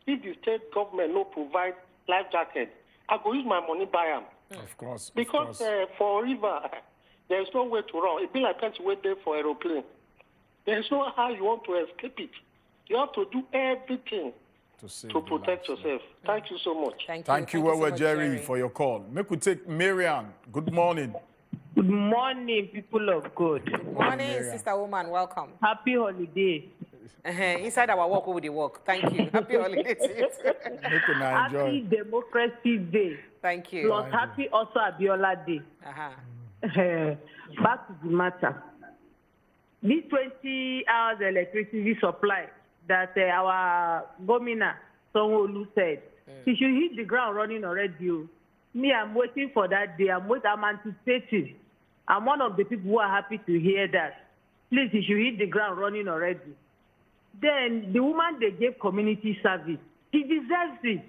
the state government no provide life jacket, I go use my money buy them. Of course. Because for river, there's no way to run. It be like person wait there for aeroplane. There's no how you want to escape it. You have to do everything to protect yourself. Thank you so much. Thank you so much, Jerry, for your call. Make we take Marian. Good morning. Good morning, people of God. Good morning, sister woman. Welcome. Happy holiday. Inside our walk over the walk. Thank you. Happy holiday to you. Happy Democracy Day. Thank you. Plus happy also Abiola Day. Back to the matter. This 20 hours electricity supply that our governor, Sanwo-Olu, said, he should hit the ground running already. Me, I'm waiting for that day. I'm anticipating. I'm one of the people who are happy to hear that. Please, he should hit the ground running already. Then the woman they gave community service, he deserves it.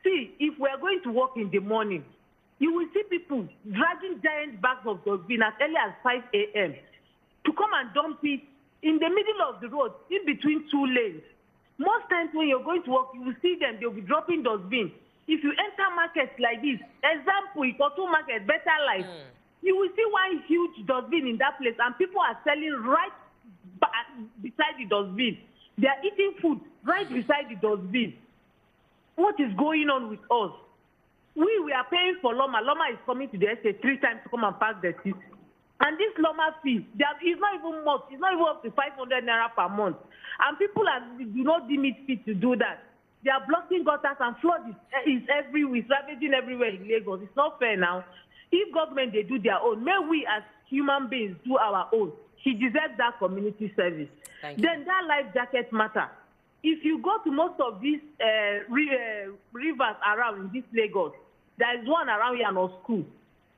See, if we are going to work in the morning, you will see people dragging giant bags of dustbin as early as 5 a.m. to come and dump it in the middle of the road, in between two lanes. Most times when you're going to work, you will see them, they'll be dropping dustbin. If you enter markets like this, example, Ikotu Market, Better Life, you will see one huge dustbin in that place, and people are selling right beside the dustbin. They are eating food right beside the dustbin. What is going on with us? We are paying for Loma. Loma is coming to the estate 3 times to come and pack the seat. And this Loma fee, it's not even much. It's not even up to 500 naira per month. And people do not deem it fit to do that. They are blocking gutters and flood is everywhere. It's ravaging everywhere in Lagos. It's not fair now. If government, they do their own, may we as human beings do our own. She deserves that community service. Then that life jacket matter. If you go to most of these rivers around in this Lagos, there is one around Yano School.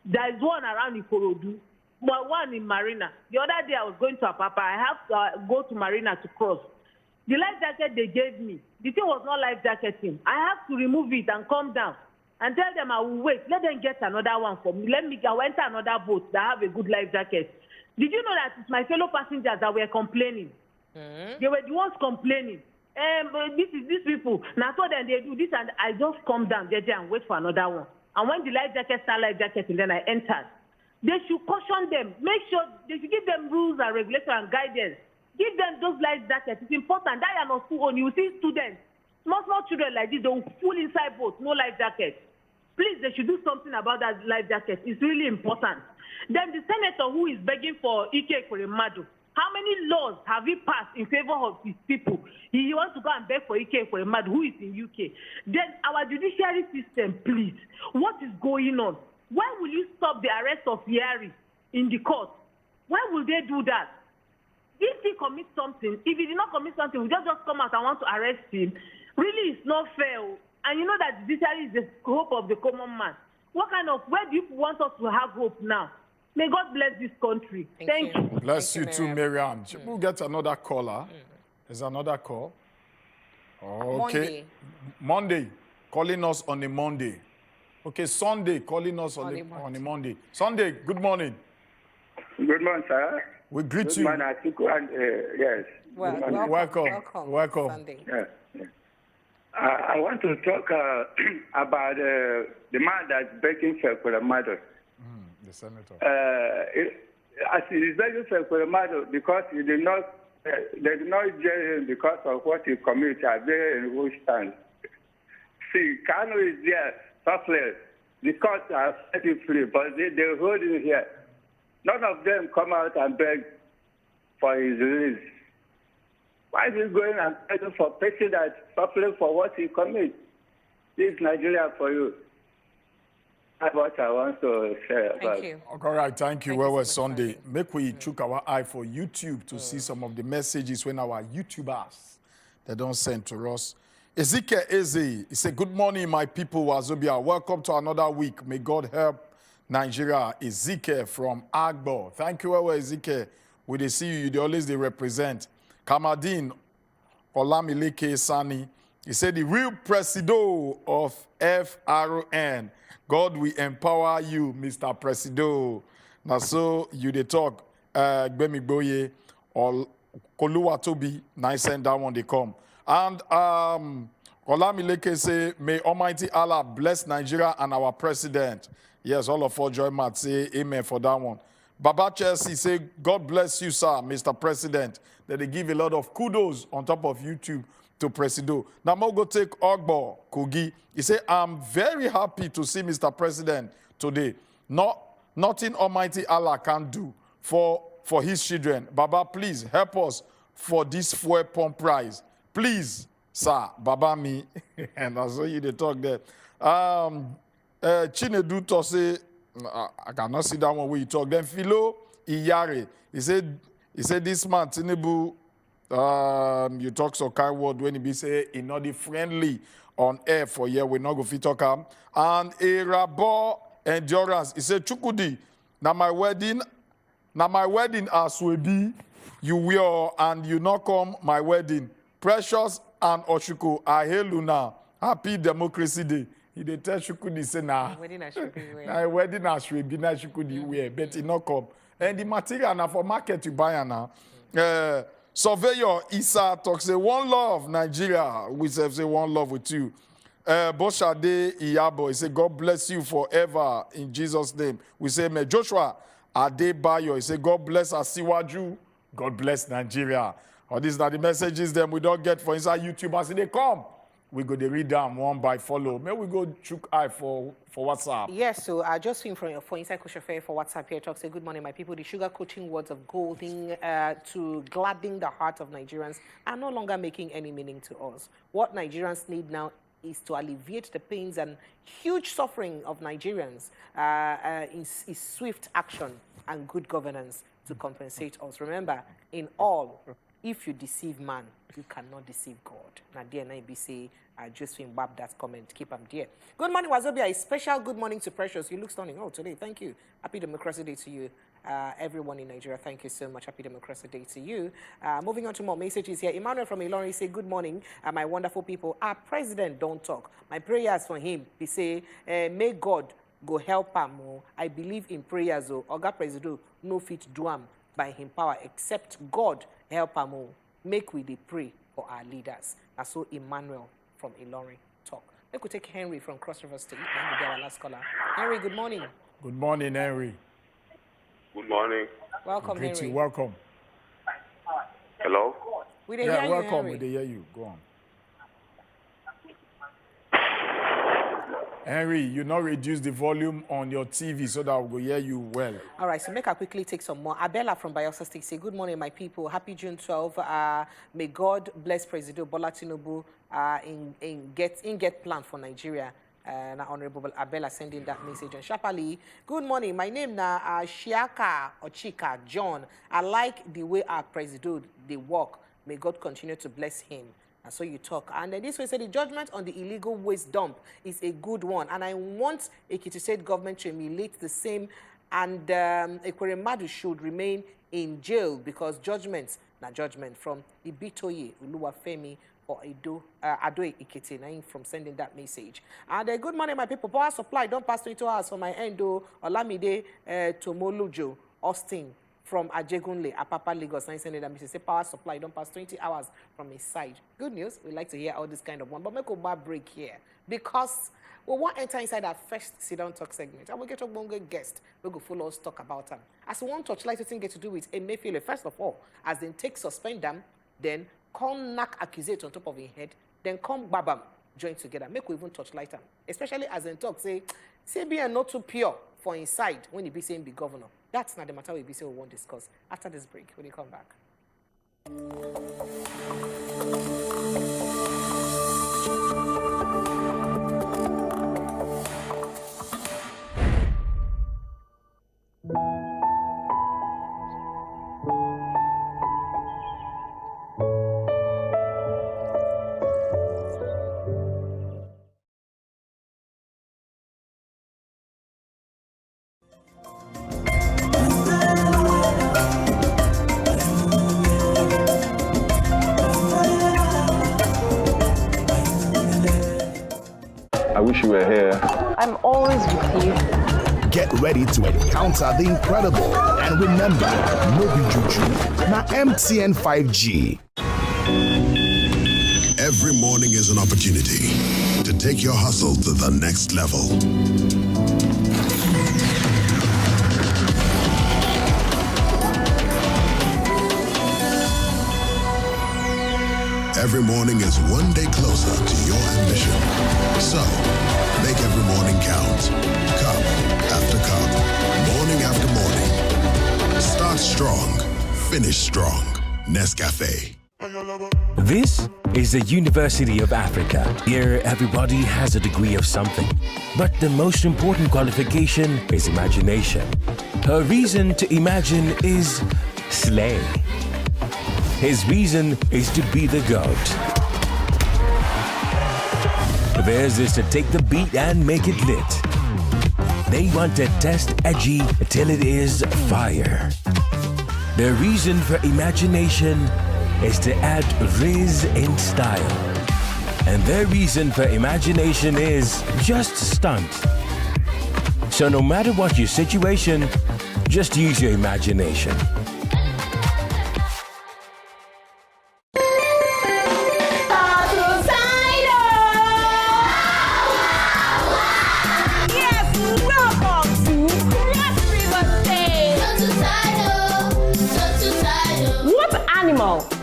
There is one around Ikorodu. One in Marina. The other day I was going to Apapa. I have to go to Marina to cross. The life jacket they gave me, the thing was not life jacketing. I have to remove it and come down and tell them I will wait. Let them get another one for me. Let me go enter another boat that have a good life jacket. Did you know that it's my fellow passengers that were complaining? They were the ones complaining. These people. Now, so then they do this, and I just come down there and wait for another one. And when the life jacket start life jacketing, then I entered. They should caution them. Make sure they should give them rules and regulations and guidance. Give them those life jackets. It's important. That are not full on. You see students, small children like this, they will full inside boats, no life jacket. Please, they should do something about that life jacket. It's really important. Then the senator who is begging for Ike Ekweremadu, how many laws have he passed in favor of his people? He wants to go and beg for Ike Ekweremadu, who is in UK. Then our judiciary system, please, what is going on? When will you stop the arrest of Yari in the court? When will they do that? If he commits something, if he did not commit something, we just come out and want to arrest him. Really, it's not fair. And you know that judiciary is the hope of the common man. Where do you want us to have hope now? May God bless this country. Thank you. Bless you too, Miriam. We'll get another caller. There's another call. Okay. Monday. Calling us on a Monday. Okay, Sunday. Calling us on a Monday. Sunday, good morning. Good morning, sir. We greet you. Good morning, Atiku, and yes. Well, welcome. Sunday. Yeah. I want to talk about the man that's begging for Ekweremadu. The senator. As he is begging for Ekweremadu because they did not jail him because of what he committed. There in who stand. See, Kano is there, suffering. The courts are set him free, but they hold him here. None of them come out and beg for his release. Why is he going and begging for person that's suffering for what he commits? This is Nigeria for you. That's what I want to say about. Thank you. All right, thank you. Well, Sunday. Sunday. Make we took our eye for YouTube to see some of the messages when our YouTubers, they don't send to us. Ezekiel Eze, he said, good morning, my people, Wazobia. Welcome to another week. May God help Nigeria. Ezekiel from Agbo. Thank you, Ezekiel. We they see you, they always they represent. Kamadin Olamileke Sani, he said, the real presido of FRN. God will empower you, Mr. Presido. Now, so you they talk, Gbemi Boye or Koluwatobi, nice and that one they come. And Olamileke say, may Almighty Allah bless Nigeria and our president. Yes, all of us join Matt say amen for that one. Baba Chelsea say, God bless you, sir, Mr. President. That they give a lot of kudos on top of YouTube to Presido. Now, I'm going to take Ogbo Kogi. He said, I'm very happy to see Mr. President today. Nothing Almighty Allah can do for his children. Baba, please help us for this fuel pump price. Please, sir, Baba me. And I saw you they talk there. Chinedu Tose, I cannot see that one where you talk. Then Philo Iyare, he said this man, Tinubu, you talk so kind word when he be say he not the friendly on air for here. We not go fit talk him. And a rabo endurance. He said Chukudi, now my wedding as we be, you will and you not come my wedding. Precious and Oshuko, I hail you now. Happy Democracy Day. He dey tell Shukudi say nah. Wedding as we be na Shukudi wear, but he not come. And the material now for market you buy now. Surveyor Isa talks say one love Nigeria. We say one love with you. Boshade Iyabo, he say God bless you forever in Jesus' name. We say may Joshua Adebayo, he say God bless Asiwaju, God bless Nigeria. All these are the messages them we don't get for inside YouTube as they come. We go to read them one by follow. May we go chook eye for WhatsApp. Yes, so I just think for Inside Kosher Fair for WhatsApp here, talk say good morning, my people. The sugar coating words of golden to gladden the heart of Nigerians are no longer making any meaning to us. What Nigerians need now is to alleviate the pains and huge suffering of Nigerians is swift action and good governance to compensate us. Remember, in all, if you deceive man, you cannot deceive God. Now, dear Naibi say, Josephine Bab, that comment, keep them dear. Good morning, Wazobia. A special good morning to Precious. You look stunning. Oh, today, thank you. Happy Democracy Day to you. everyone in Nigeria, thank you so much. Happy Democracy Day to you. Moving on to more messages here. Emmanuel from Ilorin say, good morning, my wonderful people. Our president don't talk. My prayers for him, he say, may God go help him. I believe in prayers. Oga President no fit do am by him power, except God help him. Make we dey pray for our leaders. And so Emmanuel from Ilorin talk. We could take Henry from Cross River State. And we'll be our last caller. Henry, good morning. Good morning, Henry. Good morning. Welcome, Great Henry. you. Welcome. Hello? We didn't hear you, welcome. Henry. We didn't hear you. Go on. Henry, you not reduce the volume on your TV so that we'll hear you well. All right, so make I quickly take some more. Abella from Bayelsa State say, good morning, my people. Happy June 12. May God bless President Bola Tinubu in get plan for Nigeria. Honorable Abella sending that message. And Shapali, good morning. My name na Shiaka Ochika John. I like the way our president they work. May God continue to bless him. And so you talk. And then this way said the judgment on the illegal waste dump is a good one. And I want Ekiti State government to emulate the same. And Ekweremadu should remain in jail because judgments, not judgment, from Ibitoye Uluwafemi or Ado Ikete, now from sending that message. And good morning, my people. Power supply don't pass 22 hours for my endo Olamide Tomolujo Austin from Ajegunle, Apapa, Lagos. Now sending that message. Say power supply don't pass 20 hours from his side. Good news. We like to hear all this kind of one. But make a bad break here because we want to enter inside our first sit-down talk segment. And we'll get a bongo guest. We'll go follow us talk about them. As one touchlight thing get to do with Emefiele, first of all, as they take suspend them, then come knock accusate on top of his head, then come babam, join together. Make we even touch lighter. Especially as in talk, say CBN not too pure for inside when he be saying be governor. That's not the matter we be saying we won't discuss. After this break, when you come back. I wish you were here. I'm always with you. Get ready to encounter the incredible. And remember, no be juju, na MTN 5G. Every morning is an opportunity to take your hustle to the next level. Every morning is one day closer to your ambition. So, make every morning count. Cup after cup, morning after morning. Start strong, finish strong. Nescafe. This is the University of Africa. Here, everybody has a degree of something. But the most important qualification is imagination. Her reason to imagine is slay. His reason is to be the GOAT. Theirs is to take the beat and make it lit. They want to test edgy till it is fire. Their reason for imagination is to add riz in style. And their reason for imagination is just stunt. So no matter what your situation, just use your imagination.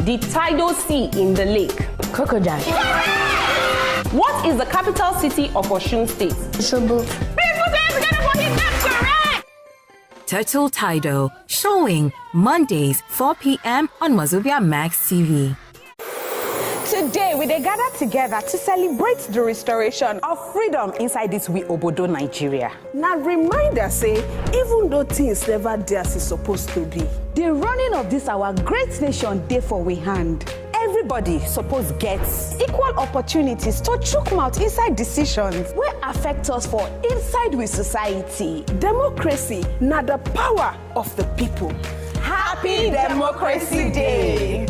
The tidal sea in the lake. Crocodile. What is the capital city of Osun State? Osogbo. Turtle Tidal, showing Mondays 4 p.m. on wazobiamax TV. Today, we dey gather together to celebrate the restoration of freedom inside this we obodo Nigeria. Now, reminder say, even though things never dey as it's supposed to be, the running of this our great nation dey for we hand. everybody suppose get equal opportunities to chook mouth inside decisions wey affect us for inside we society. Democracy na the power of the people. Happy Democracy Day!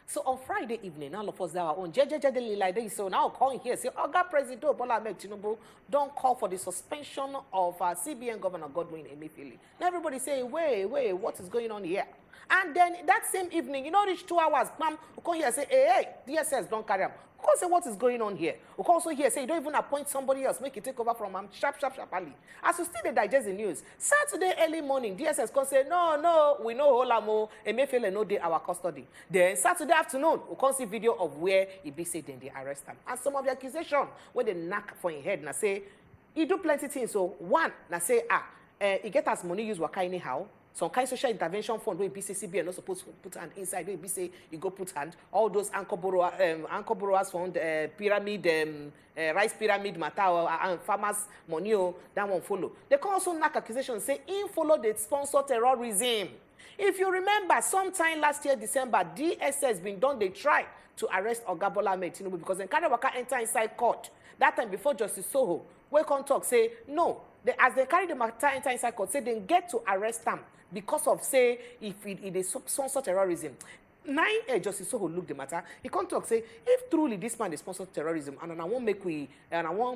So on Friday evening, all of us that our own JJJ like this. So now calling here, say, Oga President Bola Ahmed Tinubu don't call for the suspension of CBN Governor Godwin Emefiele. Now everybody say, wait, what is going on here? And then that same evening, reach 2 hours, ma'am, we come here say, hey, DSS don't carry him. We come say, what is going on here? We come also here say, you don't even appoint somebody else, make it take over from him, sharply. As you still they digest the news, Saturday early morning, DSS come say, no, we know Olamo, Emefiele no dey our custody. Then Saturday afternoon, we come see video of where he be say then they arrest him. And some of the accusation where they knock for his head, na say, he do plenty things. So one, na say, he get as money use waka anyhow. Some kind of social intervention fund where BCCB not supposed to put hand inside. Where say you go put hand. All those anchor borrowers fund, pyramid, rice pyramid matter and farmers money. That one follow. They can also knock accusation say in follow the sponsor terrorism. If you remember, sometime last year December, DSS been done. They try to arrest Oga Bola Ahmed Tinubu because then carry waka enter inside court. That time before Justice Soho, we come talk say no. As they carry the matter enter inside court, say they get to arrest them. Because of, say, if it is sponsor terrorism. Justice Soho look the matter. He can't talk, say, if truly this man is sponsor terrorism, and I won't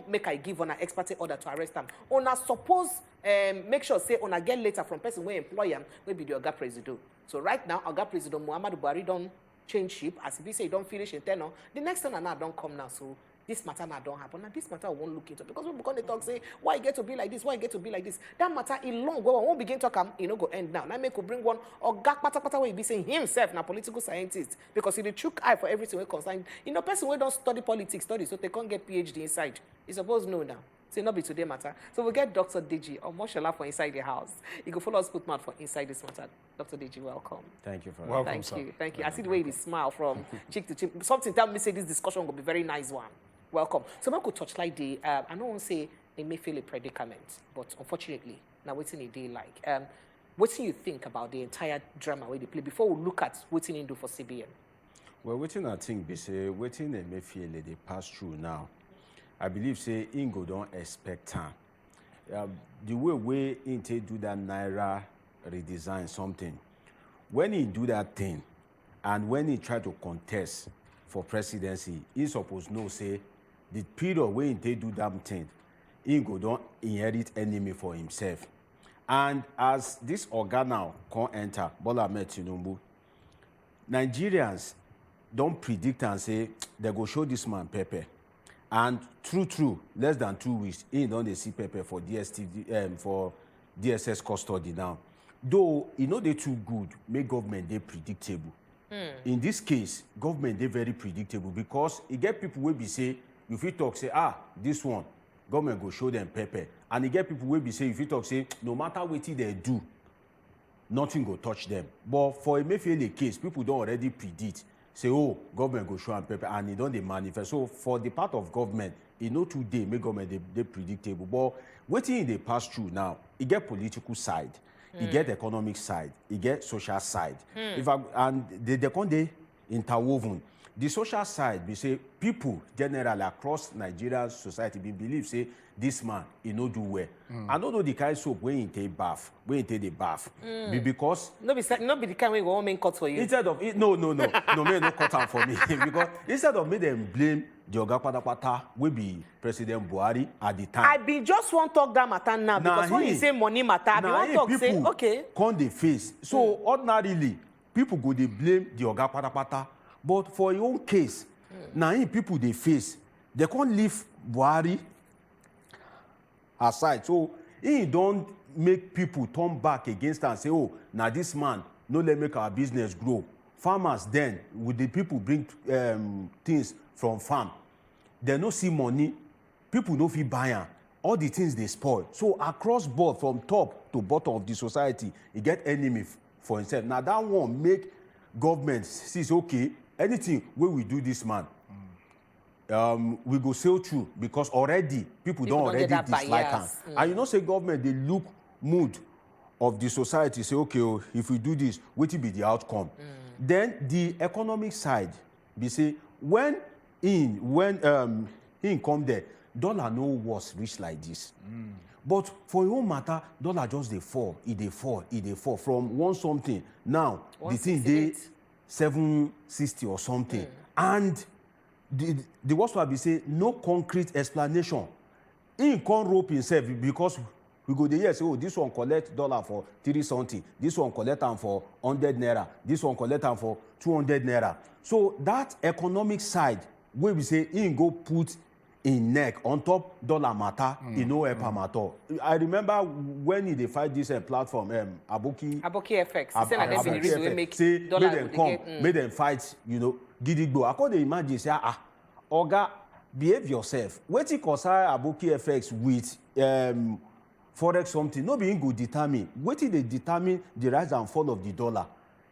make I give on an expert order to arrest him. Ona suppose make sure, say, ona get letter from person where employ him, will be the Oga President. So right now, Oga President Muhammadu Buhari don't change ship. As if he say he don't finish in tenor, the next time now don't come now. So this matter now don't happen. Now this matter won't look into because we become the talk say why you get to be like this, why you get to be like this. That matter in long go won't begin to come, go end now. Now make we bring one or gak pata way be saying himself now political scientist because he the chook eye for everything we concern. Person we don't study politics study so they can't get PhD inside. You suppose know now. Say not be today matter. So we get Dr. Deji or Moshala for inside the house. You go follow us put mouth for inside this matter. Dr. Deji, welcome. Thank you for that. Welcome, Thank you. I see the way he smile from cheek to cheek. Something tell me say this discussion will be very nice one. Welcome. So I could touch like the I don't want to say Emefiele predicament, but unfortunately, now what's in a day like. What do you think about the entire drama where they play before we look at what in do for CBN? Well, what I think be say what in Emefiele they pass through now. I believe say Ingo don't expect time. The way Inte do that Naira redesign something. When he do that thing, and when he try to contest for presidency, he supposed know say the period when they do that thing, Ingo don't inherit enemy for himself. And as this organ now can enter, Bola Ahmed Tinubu, Nigerians don't predict and say they go show this man pepper. And true, less than 2 weeks, he don't see pepper for for DSS custody now. Though they too good, make government they predictable. In this case, government they very predictable because you get people will be say, if you talk say, this one, government go show them pepper. And you get people will be say, if you talk say, no matter what they do, nothing go touch them. But for Emefiele case, people don't already predict. Say, government go show them pepper, and they don't they manifest. So for the part of government, today make government they predictable. But waiting they pass through now, you get political side. You get economic side, you get social side. And they can't interwoven. The social side, we say people generally across Nigerian society believe say this man he no do well. I don't know the kind of soap when he take bath, because no be the kind way we want main cut for you. Instead of no, may no cut out for me because instead of me them blame the Oga Patapata will be President Buhari at the time. I be just want talk that matter now because when you say money matter, I be want talk say okay. Come the face. So ordinarily people go they blame the Oga Patapata. But for your own case, now people they face, they can't leave Buhari aside. So he don't make people turn back against and say, now this man, no let make our business grow. Farmers then, with the people bring things from farm, they no see money, people no feel buying. All the things they spoil. So across board, from top to bottom of the society, he get enemy for himself. Now that one make government says, okay, anything where we do this man, we go sail through because already people don't already dislike him. And you know, say government, they look mood of the society, say, okay, oh, if we do this, what will be the outcome? Then the economic side, they say, when in come there, dollar no was rich like this. But for your own matter, dollar just they fall, it fall from one something. Now, the thing they 760 or something. And the worst part be say, no concrete explanation. He can't rope himself because we go there, say, oh, this one collect dollar for 3 something, this one collect them for 100 naira, this one collect them for 200 naira. So that economic side, where we say, he go put in neck on top dollar matter, he no help him at all. I remember when they fight this platform, Aboki FX. Say make them come, make them fight, you know, gidigbo. I can't imagine say, Oga, behave yourself. What you concern Aboki FX with forex something? No being good determine. What they determine the rise and fall of the dollar?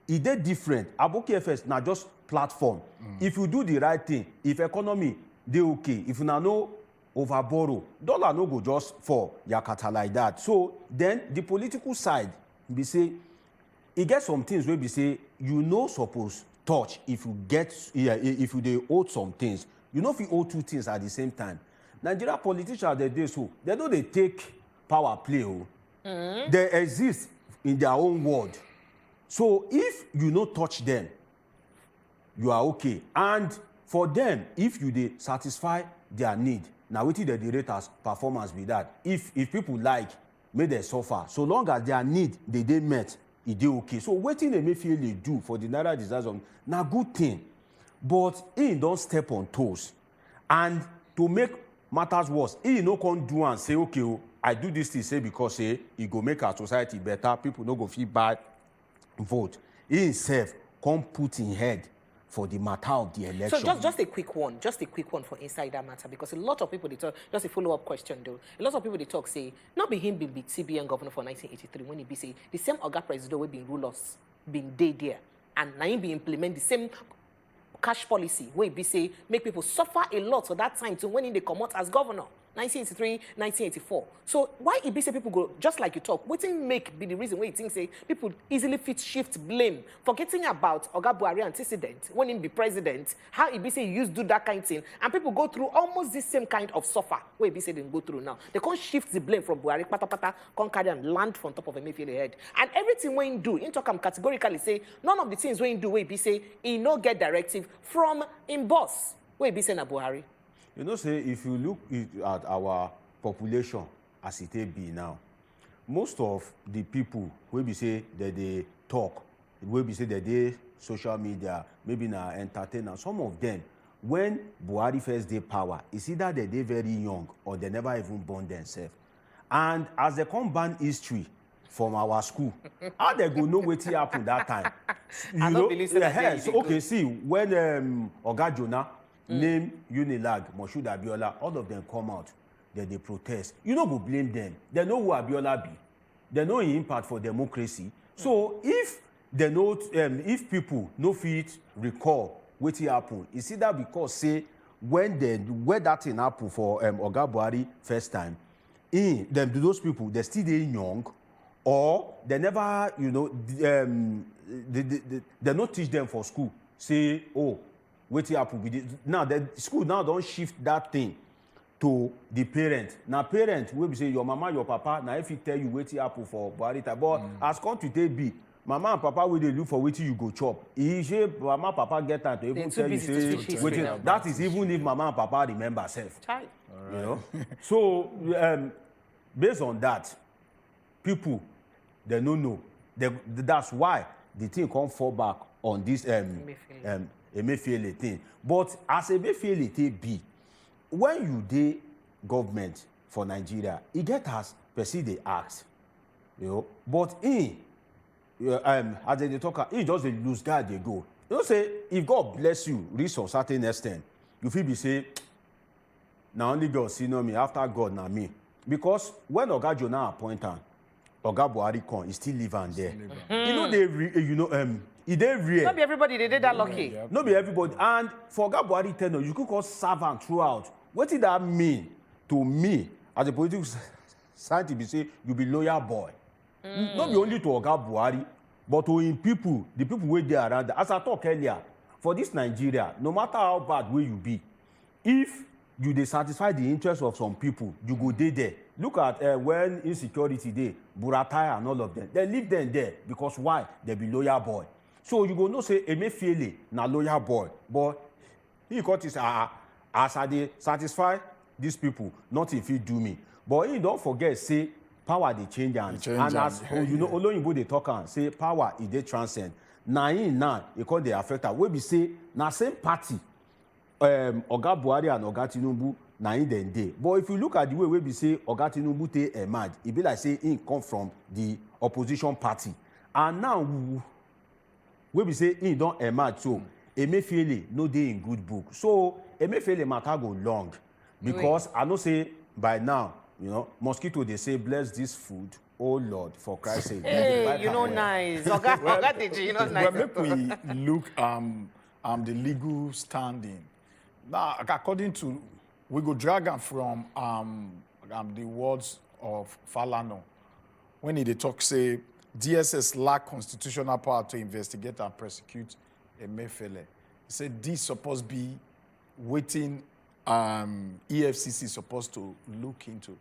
It is different. Aboki FX now just platform. If you do the right thing, if economy they okay, if you now no over borrow, dollar no go just fall yakata like that. So then the political side be say, it gets some things where we say you know suppose touch if you get if you they owe some things. You know if you owe 2 things at the same time. Nigeria politicians they do so they know they take power play. They exist in their own world. So if you no touch them, you are okay. And for them, if you they satisfy their need, now what the rate as performance be that. If people like, may they suffer. So long as their need they met, it they okay. So waiting they may feel they do for the Naira disaster, now good thing. But he don't step on toes. And to make matters worse, he no can do and say, okay, oh, I do this thing say because say it go make our society better, people no go feel bad, vote. He himself come put in head for the matter of the election. So just a quick one for inside that matter, because a lot of people they talk, just a follow-up question though, a lot of people they talk say, not be him be CBN governor for 1983 when he be say, the same Oga president will be rule us, being day there, and now he be implement the same cash policy where he be say, make people suffer a lot for that time to when they come out as governor. 1983, 1984. So why it be say people go, just like you talk, what make be the reason why you think say people easily shift blame, forgetting about Oga Buhari antecedent, when he be president, how it be say you used to do that kind of thing, and people go through almost the same kind of suffer, where it be say they go through now. They can't shift the blame from Buhari, pata, can't carry and land from top of a Mayfield head. And everything when you do, in talk categorically say, none of the things when you do, where it be say, he no get directive from in boss, where it be say na Buhari. You know, say, if you look at our population as it be now, most of the people will be say that they talk, will be say that they social media, maybe na entertainer, some of them, when Buhari first day power, it's either that they're very young or they never even born themselves. And as they come ban history from our school, how they go know what happened that time? You know, so, okay, see, when Oga Jonah, name Unilag, Moshood Abiola, all of them come out, then they protest. You don't go blame them. They know who Abiola be. They know his impact for democracy. So if they know, if people no fit recall what happened, it's either because say when that thing happened for Oga Buhari first time, those people they still they young, or they never, you know, they not teach them for school. Say, oh, what happened with it. Now the school now don't shift that thing to the parent. Now parent will be say your mama, your papa. Now if he tell you what happened for Buhari, but as country they be, mama and papa will they look for what you go chop. If mama papa get time to even tell you say that is even if mama and papa remember self. Right. You know. So based on that, people they don't know. That's why the thing can't fall back on this Emefiele thing. But as Emefiele be, when you dey government for Nigeria, it get as perceive they act, you know. But as they talk, he just a loose guard they go. You know, say if God bless you, reach some certain extent, you feel be say, now only God see no me after God na me. Because when Oga Jonah appoint him, Oga Buhari come, he still live on there. You know It dey rare. Not be everybody they did that lucky. No be everybody. And for Oga Buhari tenure, you could call servant throughout. What did that mean to me as a political scientist? Be say you be loyal boy. Not be only to Oga Buhari, but to him people, the people wey dey around. As I talk earlier, for this Nigeria, no matter how bad way you be, if you dey satisfy the interest of some people, you go dey there. Look at when insecurity dey, Buratai and all of them. They leave them there because why? They be loyal boy. So you go know say Emefiele na loyal boy, but he got his as I dey satisfy these people, nothing fit do me. But he don't forget say power dey change hands. And as you know, Oloyinbo dey talk am say power e dey transcend. Na him now e come dey affect am. Wey be say na same party. Oga Buhari and Oga Tinubu na in dem dey. But if you look at the way wey be say Oga Tinubu take emerge, e be like say him come from the opposition party. And now wey be say him don emerge so Emefiele no dey in good book. So Emefiele matter go long because I know say by now, you know, mosquito dey say bless this food, oh Lord, for Christ's sake. Hey, you know nice. Oga Deji, you know nice. Well, make we look the legal standing. Now, according to, we go drag am from the words of Falana when he talk say DSS lack constitutional power to investigate and prosecute Emefiele. He said this supposed be waiting EFCC supposed to look into.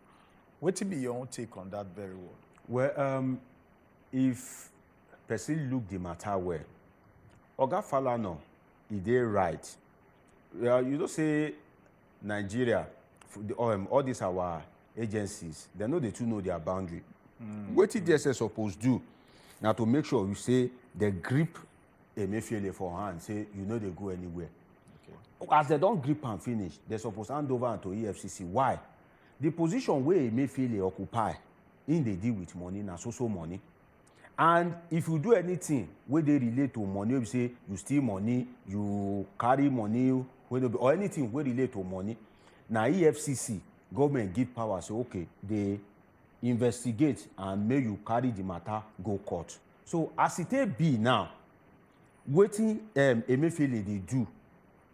What be your own take on that very word? Well, if person look the matter well, Oga Falana, he dey right. You don't say Nigeria, all these our agencies, they know they too know their boundary. What did DSS supposed do? Now to make sure you say they grip Emefiele for hand, say you know they go anywhere. Okay. As they don't grip and finish, they're supposed to hand over to EFCC. Why? The position where Emefiele occupy, in they deal with money, na so money. And if you do anything where they relate to money, you say you steal money, you carry money, or anything where relate to money, now EFCC, government give power, say, okay, they investigate and make you carry the matter, go court. So as it be now, waiting Emefiele they do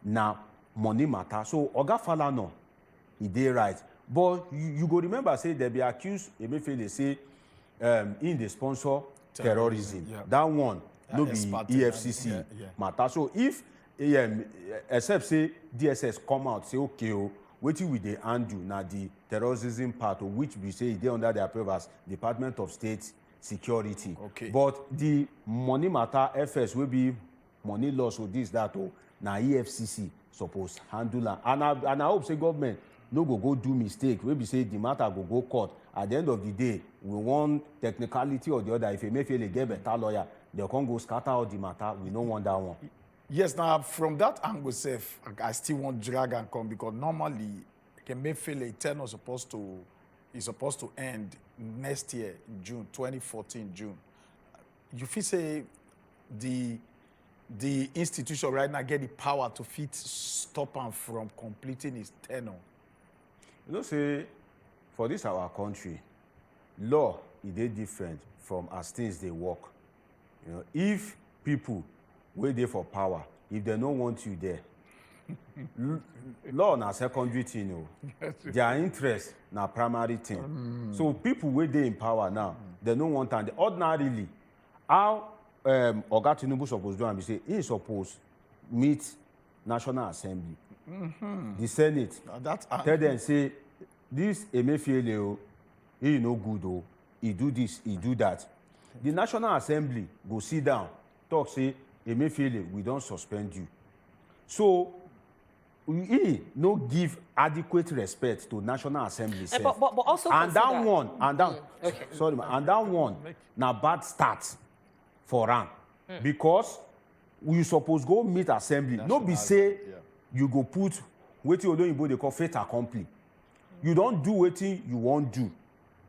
now money matter. So Oga Falana, he dey right. But you go remember, say, they be accused Emefiele, say, in the sponsor terrorism. Yeah. That one, no be EFCC matter. So if, except say DSS come out, say, okay, wetin we dey undo na the terrorism part, of which we say they under their purview Department of State Security. Okay. But the money matter, FS will be money loss or this, that, na EFCC suppose handle am. And I hope say government no go do mistake. We be say the matter go court. At the end of the day, we want technicality or the other. If Emefiele get better lawyer, they can't go scatter all the matter. We don't want that one. Yes, now from that angle, Seth, I still want drag and come because normally Emefiele tenure is supposed to end next year, June 2014, June. You feel say the institution right now get the power to stop him from completing his tenure. You know, say for this our country, law is different from as things they work. You know, if people wait there for power, if they don't want you there, law na secondary thing, you know. Their interest na primary thing. So people wait there in power now, they don't want and ordinarily how Oga Tinubu supposed to do and be say he supposed meet National Assembly. The Senate tell them say this Emefiele he no good he do this, he do that. The National Assembly go sit down, talk say Emefiele we don't suspend you. So he no give adequate respect to National Assembly. But also and that one, and that sorry, and that one na bad start for am because we suppose go meet assembly. No be say you go put wetin Odoyinbo dey call fait accompli. You don't do wetin you won't do.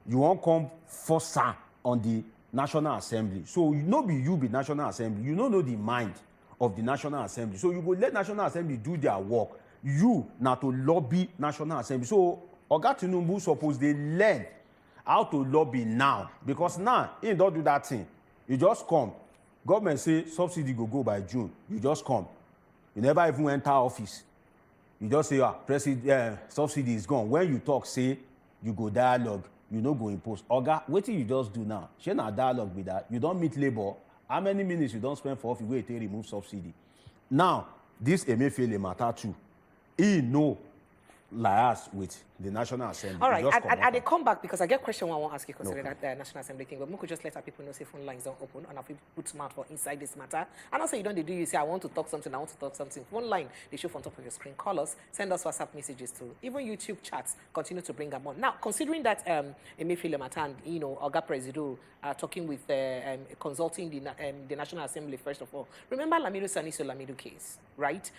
You won't come force am on the National Assembly. So no be you be National Assembly. You don't know the mind of the National Assembly. So you go let National Assembly do their work. You na to lobby National Assembly. So Oga Tinubu suppose they learn how to lobby now because now he don't do that thing. You just come, government say subsidy go by June, you just come. You never even enter office. You just say, subsidy is gone. When you talk, say, you go dialogue, you no go impose. Oga, what you just do now? Share na dialogue with that. You don't meet labor. How many minutes you don't spend for office where they remove subsidy? Now, this Emefiele matter too. He know liars with the National Assembly. All right, I come back because I get question one I want to ask you considering that National Assembly thing, but we could just let our people know say phone lines don't open and if we put smart for inside this matter. And also you don't do you say I want to talk something, Phone line, they show on top of your screen. Call us, send us WhatsApp messages too. Even YouTube chats, continue to bring them on. Now, considering that Emefiele matter and Oga Presido talking with consulting the National Assembly first of all. Remember Lamido Saniso Lamido case, right?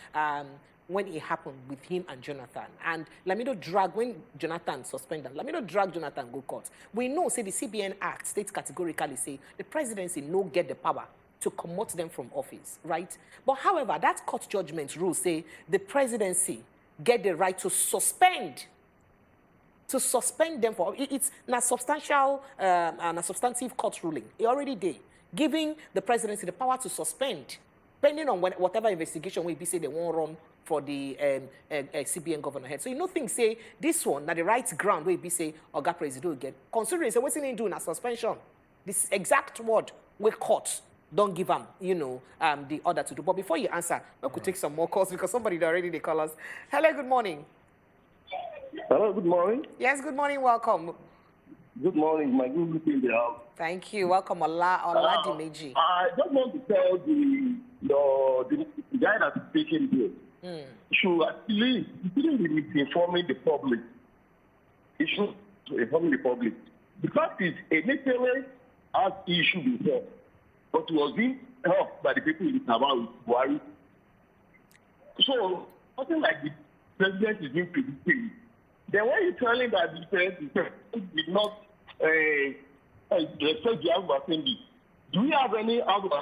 When it happened with him and Jonathan. And Lamido dragged, when Jonathan suspended, Lamido dragged Jonathan go court. We know, say, the CBN Act states categorically, say, the presidency no get the power to commot them from office, right? But however, that court judgment rule say the presidency get the right to suspend them for, it's a substantial, a substantive court ruling. It already did, giving the presidency the power to suspend, depending on whatever investigation will be say they won't run for the CBN governor head. So you know things say this one, now the right ground where be say Oga Presido again. Considering say what's in doing a suspension. This exact word we court don't give them, the order to do. But before you answer, we could take some more calls because somebody already they call us. Hello, good morning. Hello, good morning. Yes, good morning, welcome. Good morning, my good in the house. Thank you. Welcome, Ola Dimeji. I just want to tell the guy that's speaking here. Should actually be informing the public. It should inform the public. Because it's initially as issue before, but it was being helped by the people in Taba with Buhari. So, something like the president is being predicted. Then when you're telling that the president did not respect the House of Assembly, do we have any House of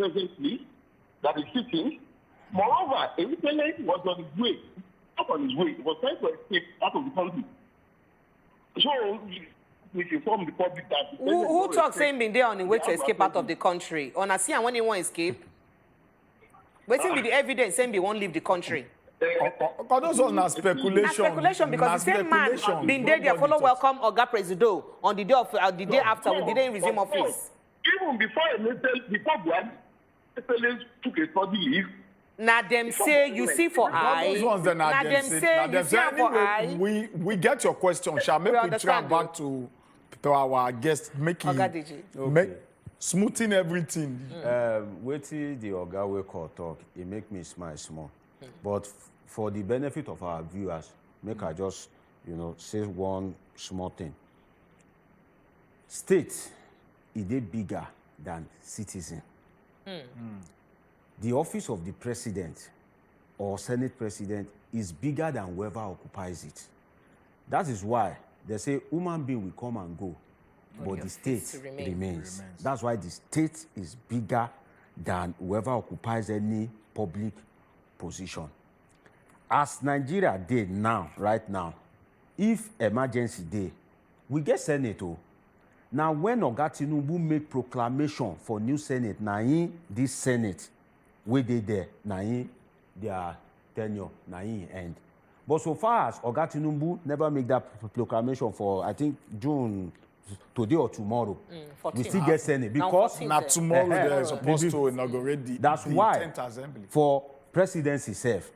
Assembly that is sitting? Moreover, Emefiele was on his way, not on his way. He was trying to escape out of the country. So, we should inform the public that... Who talks saying been there on the way to escape out of the country? On a see and when he won't escape? Waiting be the evidence saying he won't leave the country. Those are speculation. Speculation because the same man been there follow welcome Oga Presido on the day of the day after we didn't resume office. Even before Buhari took a study leave. Now them say you see for eye. Those ones that now them say you see for eye. We get your question. Shall make we try back to our guest, make smoothing everything. Waiting the Oga we call talk, it make me smile small. But for the benefit of our viewers, make I just say one small thing. State is bigger than citizen. The office of the president or Senate president is bigger than whoever occupies it. That is why they say human being will come and go, but the state remains. That's why the state is bigger than whoever occupies any public position. As Nigeria did now, right now, if emergency day, we get Senate. Now, when Oga Tinubu make proclamation for new Senate, now in this Senate, we did there, now in their tenure, now in end. But so far as Oga Tinubu never make that proclamation for, I think, June, today or tomorrow, we still get Senate. Because not tomorrow, they're supposed to inaugurate that's why, for presidency itself,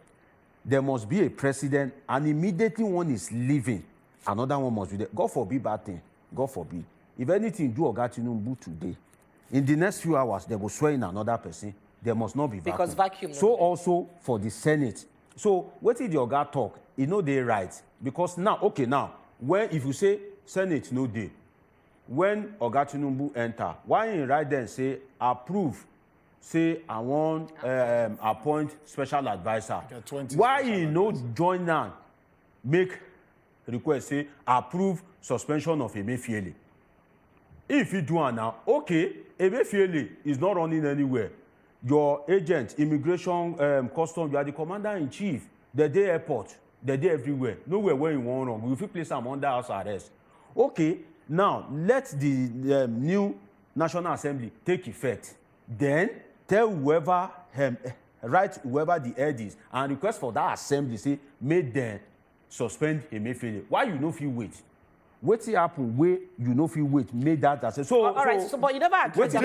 there must be a president, and immediately one is leaving, another one must be there. God forbid bad thing. God forbid. If anything do Oga Tinubu today, in the next few hours, they will swear in another person. There must not be vacuum. Because vacuum. So also for the Senate. So what did the Oga talk? You know they right. Because now, okay, now, when if you say Senate no day, when Oga Tinubu enter, why you write then say approve? Say I want appoint special advisor. Why you no join now? Make request say approve suspension of Emefiele. If you do it now, okay, Emefiele is not running anywhere. Your agent, immigration, custom, you are the commander-in-chief. The day airport, the day everywhere. Nowhere where you want wrong. If you place them under house arrest. Okay, now let the new National Assembly take effect. then tell whoever write whoever the head is and request for that assembly say make them suspend Emefiele. Why you no fit wait? Wetin happen wey you no fit wait make that assembly. So all right, so but you never addressed that.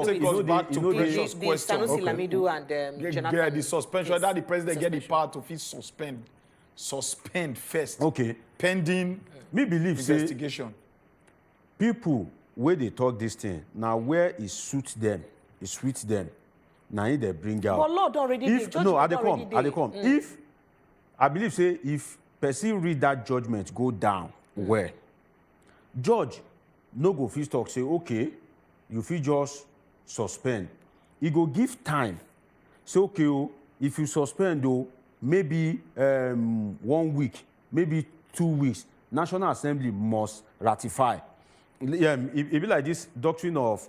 Take us back to previous question. Sanusi Lamido and Jonathan. Yeah, the suspension. That the president get the power to fit suspend first. Okay. Pending me believe investigation. People where they talk this thing now where it suits them, it suits them. Now they bring out. But Lord already did. No, I they come. If I believe say if person read that judgment go down where judge no go fit talk say okay you fit just suspend. He go give time. Say okay if you suspend though maybe 1 week, maybe 2 weeks, National Assembly must ratify. It be like this doctrine of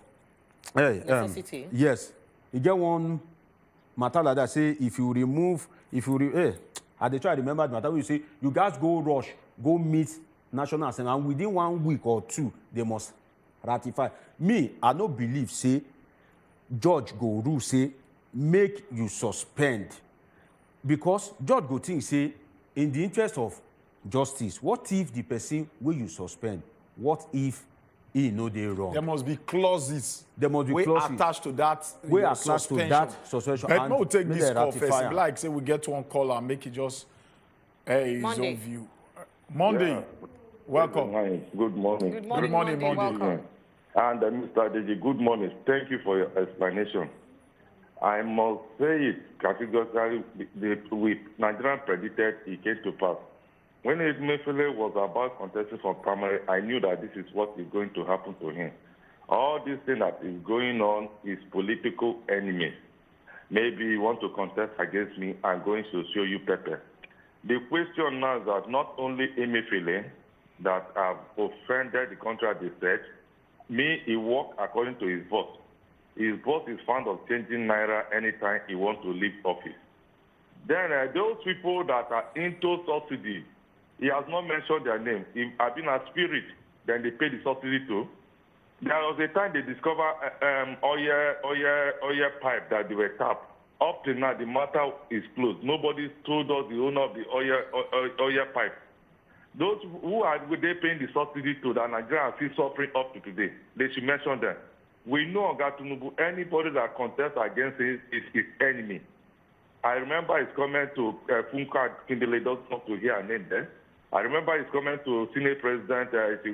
necessity. Yes. You get one matter like that, say if you remove, I dey try to remember the matter where you say you guys go rush, go meet National Assembly, and within 1 week or 2, they must ratify. Me, I no believe, say, judge go rule, say, make you suspend. Because judge go think, say, in the interest of justice, what if the person will you suspend? What if he know they wrong? There must be clauses. There must be clauses attached to that. We attached to that suspension. But no, take this call first. Like say we get one call and make it just his own view. Monday. Yeah. Welcome. Good morning. Good morning. Welcome. And Mr. Deji, good morning. Thank you for your explanation. I must say it categorically, with Nigerian predicted, it came to pass. When Emefiele was about contesting for primary, I knew that this is what is going to happen to him. All this thing that is going on is political enemy. Maybe you want to contest against me, I'm going to show you pepper. The question now is that not only Emefiele that have offended the country as they said, he worked according to his boss. His boss is fond of changing Naira anytime he wants to leave office. Then those people that are into subsidy, he has not mentioned their name. If I've been a spirit, then they pay the subsidy too. There was a time they discovered oil pipe that they were tapped. Up to now, the matter is closed. Nobody told us the owner of the oil pipe. Those who are they paying the subsidy to that Nigerians are still suffering up to today, they should mention them. We know Oga Tinubu, anybody that contests against him is his enemy. I remember his comment to Funka Kindele, doesn't want to hear a name there. I remember his comment to Senate President,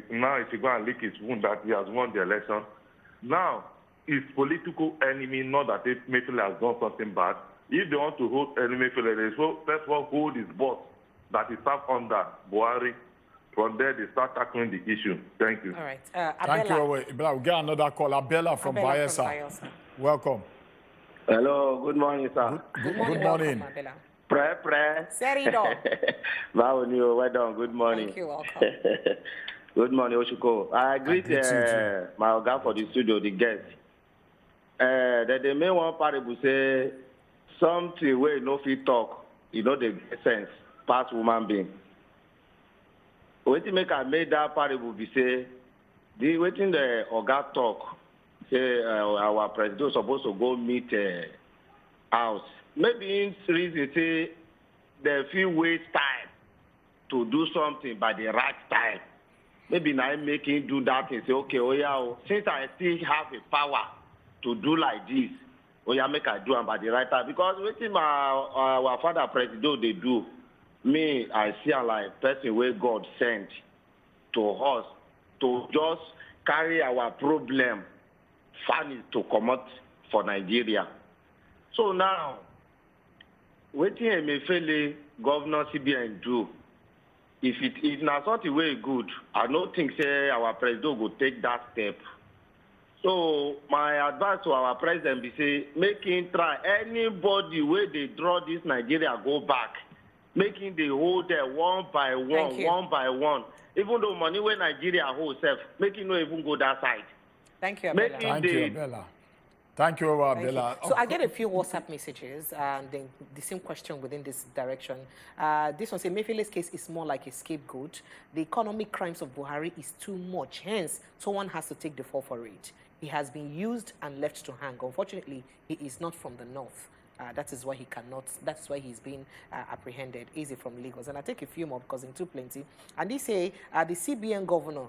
now if you go and lick his wound that he has won the election. Now, his political enemy, not that Emefiele has done something bad. If they want to hold Emefiele, they first of all hold his boss that is served under Buhari. From there, they start tackling the issue. Thank you. All right. Thank you. We'll get another call. Abiola from Bayelsa. Welcome. Hello. Good morning, sir. Good morning. Pre. Serido. Well done. Good morning. Thank you. Welcome. Good morning, Oshuko. I greet my Oga for the studio, the guest. The main one parable say something where you no fit talk, you know the sense, past human being. Wetin make I made that parable be say, waiting the Oga talk, say our president supposed to go meet house. Maybe in reason say they feel waste time to do something by the right time. Maybe now I'm making do that and say, okay, since I still have a power to do like this, make I do it by the right time. Because waiting our father president they do, me, I see a like person where God sent to us to just carry our problem funny to come out for Nigeria. So now, waiting Emefiele governor CBN do, if not something way good, I don't think say our president will take that step. So my advice to our president be say, make him try anybody where they draw this Nigeria go back. Making the whole there one by one. Even though money where Nigeria whole self, making no even go that side. Thank you, Abiola. Thank you, Abiola. So I get a few WhatsApp messages and then the same question within this direction. This one says, Emefiele's case is more like a scapegoat. The economic crimes of Buhari is too much. Hence, someone has to take the fall for it. he has been used and left to hang. Unfortunately, he is not from the north. That is why he cannot, that's why he's been apprehended. Easy from Lagos. And I take a few more because in too plenty. And they say the CBN governor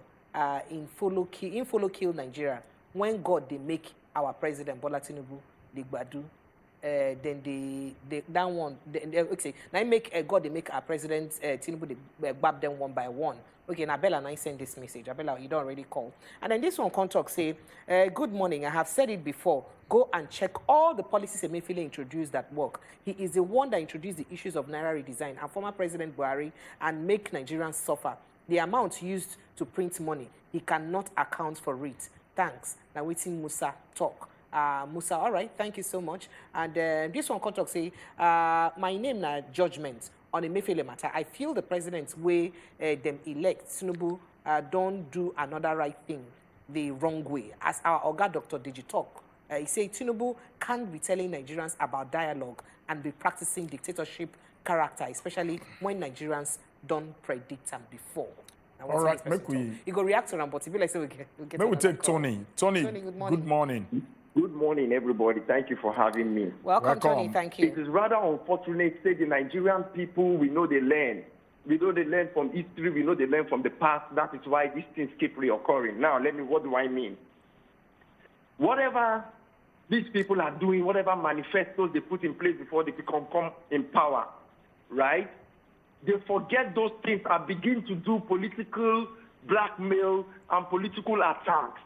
in follow kill Nigeria. When God they make our president Bola Tinubu the Gbadu, then that one okay. Now make God they make our president Tinubu they gbab them one by one. Okay, now Bella, I send this message. Abella, you don't already call. And then this one contract say, good morning. I have said it before. Go and check all the policies Emefiele introduced that work. He is the one that introduced the issues of Naira redesign and former President Buhari and make Nigerians suffer. The amount used to print money, he cannot account for it. Thanks. Now waiting Musa talk. Musa, all right, thank you so much. And this one contract say, my name na Judgment. On a Emefiele matter, I feel the president's way them elect Tinubu don't do another right thing the wrong way. As our Oga Dr. Digi talk, he say Tinubu can't be telling Nigerians about dialogue and be practicing dictatorship character, especially when Nigerians don't predict them before. All right, make we. You go react to them, but if you like, say we get. May we take Tony. Tony, good morning. Good morning. Good morning, everybody. Thank you for having me. Welcome. Tony. Thank you. It is rather unfortunate say the Nigerian people, we know they learn. We know they learn from history. We know they learn from the past. That is why these things keep reoccurring. Now, what do I mean? Whatever these people are doing, whatever manifestos they put in place before they come in power, right? They forget those things and begin to do political blackmail and political attacks.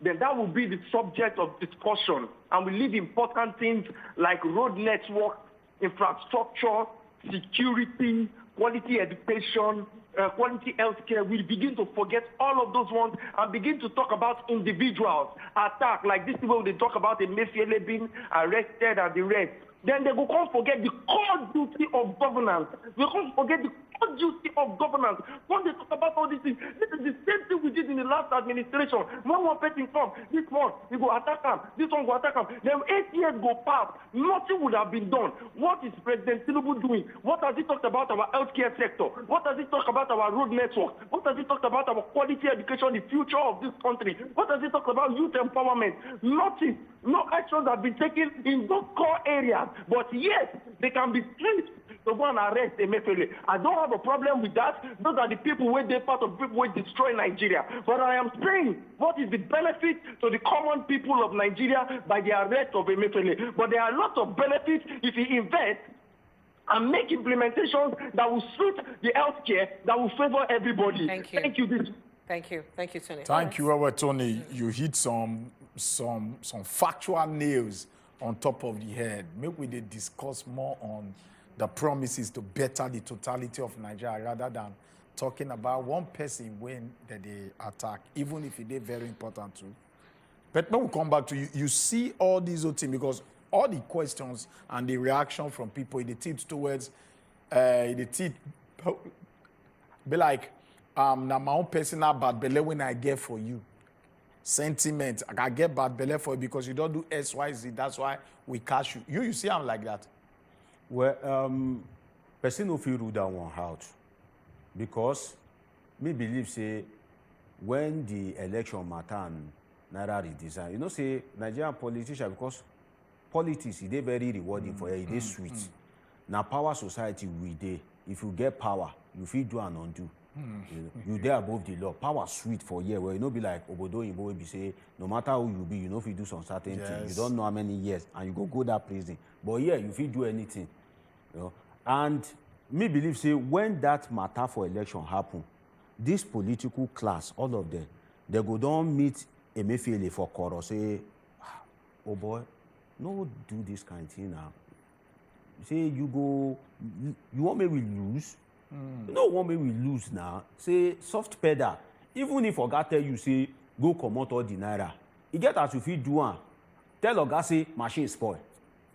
Then that will be the subject of discussion. And we leave important things like road network, infrastructure, security, quality education, quality healthcare. We begin to forget all of those ones and begin to talk about individuals, attack, like this people they talk about Emefiele being arrested and the rest. Then they will come forget the core duty of governance. They can't forget the core duty of governance. When they talk about all these things, this is the same thing we did in the last administration. When one person comes, this month, we go attack them, this one go attack them. Then 8 years go past, nothing would have been done. What is President Tinubu doing? What has he talked about our healthcare sector? What has he talked about our road network? What has he talked about our quality education, the future of this country? What has he talked about youth empowerment? Nothing. No actions have been taken in those core areas. But yes, they can be stripped to go and arrest Emefiele. I don't have a problem with that. Those are the people where they're part of people who destroy Nigeria. But I am saying, what is the benefit to the common people of Nigeria by the arrest of Emefiele? But there are lots of benefits if he invests and make implementations that will suit the healthcare that will favor everybody. Thank you. Thank you. Thank you. Thank you, Tony. Thank you, Tony. You hit some factual nails on top of the head. Maybe we did discuss more on the promises to better the totality of Nigeria rather than talking about one person when they attack, even if it is very important too. But now we'll come back to you. You see all these other things because all the questions and the reaction from people, the teeth towards, the teeth be like, now my own personal bad belly when I get for you. Sentiment, I get bad belly for you because you don't do S, Y, Z. That's why we catch you. You see, I'm like that. Well, person no feel rule that one out because me believe say when the election matter and Naira redesign, you know say Nigerian politician because politics is very rewarding for you, it is sweet. Now power society we dey. If you get power, you feel do and undo. You there above the law. Power sweet for year where you know be like Obodo Yimbo be say no matter who you be, you know if you do some certain thing, you don't know how many years and you go that prison. But yeah, you feel do anything. You know? And me believe say when that matter for election happen, this political class, all of them, they go down meet Emefiele for Koro say, oh boy, no do this kind of thing now. Say you want me we lose? You know what we lose now? Say soft pedal. Even if Oga tell you say go comot all the Naira, you get as you fit do one. Tell Oga say machine spoil,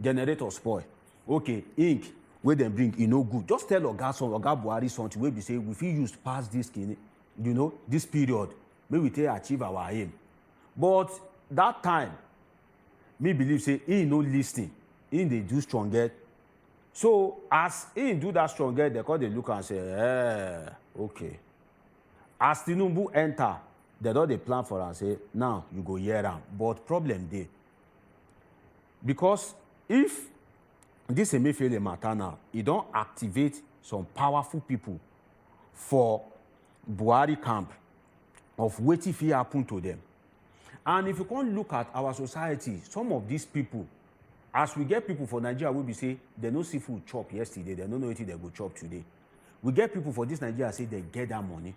generator spoil. Okay, ink where them bring you no good. Just tell Oga Buhari something where we say we fit use past this this period, maybe we take achieve our aim. But that time, me believe say he no listening, he dey do stronger. So as he do that stronger, they look and say, okay. As Tinubu enter, they don't they plan for us, say, now you go here around. But problem there. Because if this Emefiele matter now, it don't activate some powerful people for Buhari camp of what if it happen to them. And if you can't look at our society, some of these people, as we get people for Nigeria, we be say, they no see food chop yesterday, they don't know what they go chop today. We get people for this Nigeria say they get that money,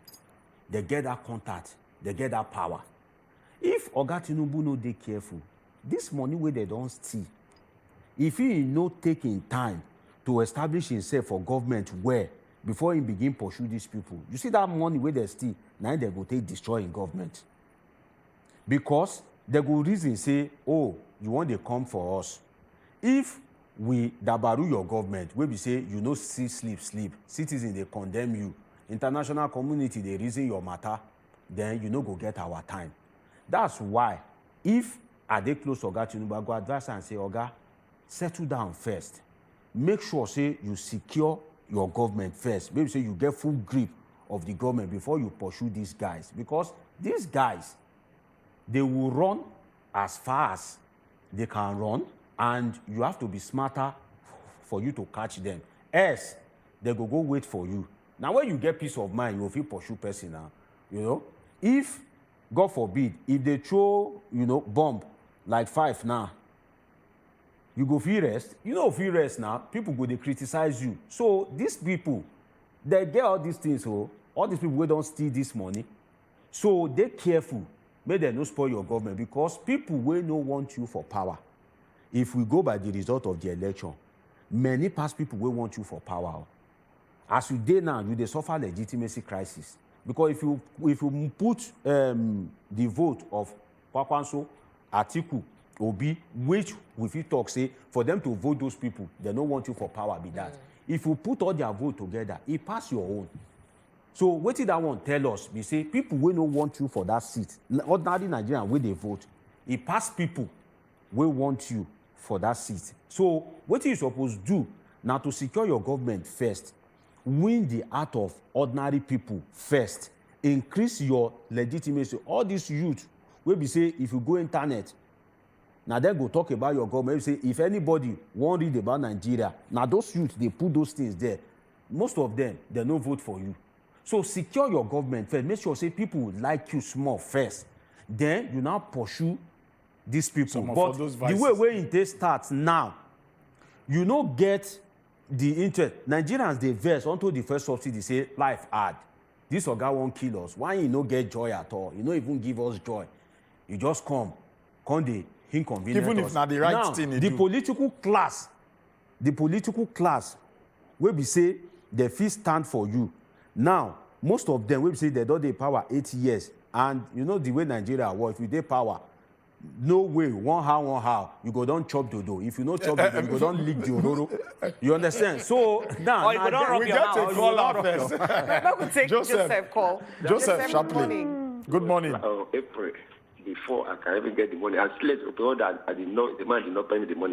they get that contact, they get that power. If Oga Tinubu no dey careful, this money where they don't steal, if he not taking time to establish himself for government where before he begin pursue these people, you see that money where they steal, now they go take destroying government. Because they go reason say, oh, you want to come for us. If we dabaru your government, we be say, you know, sleep. Citizens, they condemn you. International community, they reason your matter, then you know go get our time. That's why, if are they close to Oga Tinubu, I go advise and say, Oga, settle down first. Make sure, say, you secure your government first. Maybe say you get full grip of the government before you pursue these guys. Because these guys, they will run as far as they can run, and you have to be smarter for you to catch them. Else, they go wait for you. Now, when you get peace of mind, you will feel pursue person now. You know, if, God forbid, if they throw, you know, bomb like 5 now, you go feel rest. You know, feel rest now, people go, they criticize you. So these people, they get all these things, so all these people, we don't steal this money. So they careful. May they not spoil your government, because people will not want you for power. If we go by the result of the election, many past people will want you for power. As you did now, you they suffer legitimacy crisis. Because if you put the vote of Kwakwanso, Atiku, Obi, which if you talk, say, for them to vote those people, they don't want you for power, be that. If you put all their vote together, it pass your own. So what did that one tell us? We say people will not want you for that seat. Ordinary Nigerian, where they vote, it pass people will want you for that seat. So what you supposed to do now to secure your government first, win the heart of ordinary people first, increase your legitimacy. All these youth will be say, if you go internet, now they go talk about your government. Say, if anybody won't read about Nigeria, now those youth, they put those things there. Most of them, they no vote for you. So secure your government first. Make sure, say, people would like you small first. Then you now pursue these people. But the way it starts now, you no get the interest. Nigerians, they verse onto the first subsidy, say, life hard. This Oga won't kill us. Why you no get joy at all? You no even give us joy. You just come the inconvenient. Even if not the right now, thing. The political class, will be say, they feel stand for you. Now, most of them will say they don't have power 8 years. And you know the way Nigeria works, if you dey power, no way, one how, you go down chop dodo. If you no chop dodo, you go down lick the ororo. You understand? So now, we get a call out first. We take Joseph call. Joseph, sharply. Good morning. April, before I can even get the money, I slept with all that I did not, the man did not pay me the money.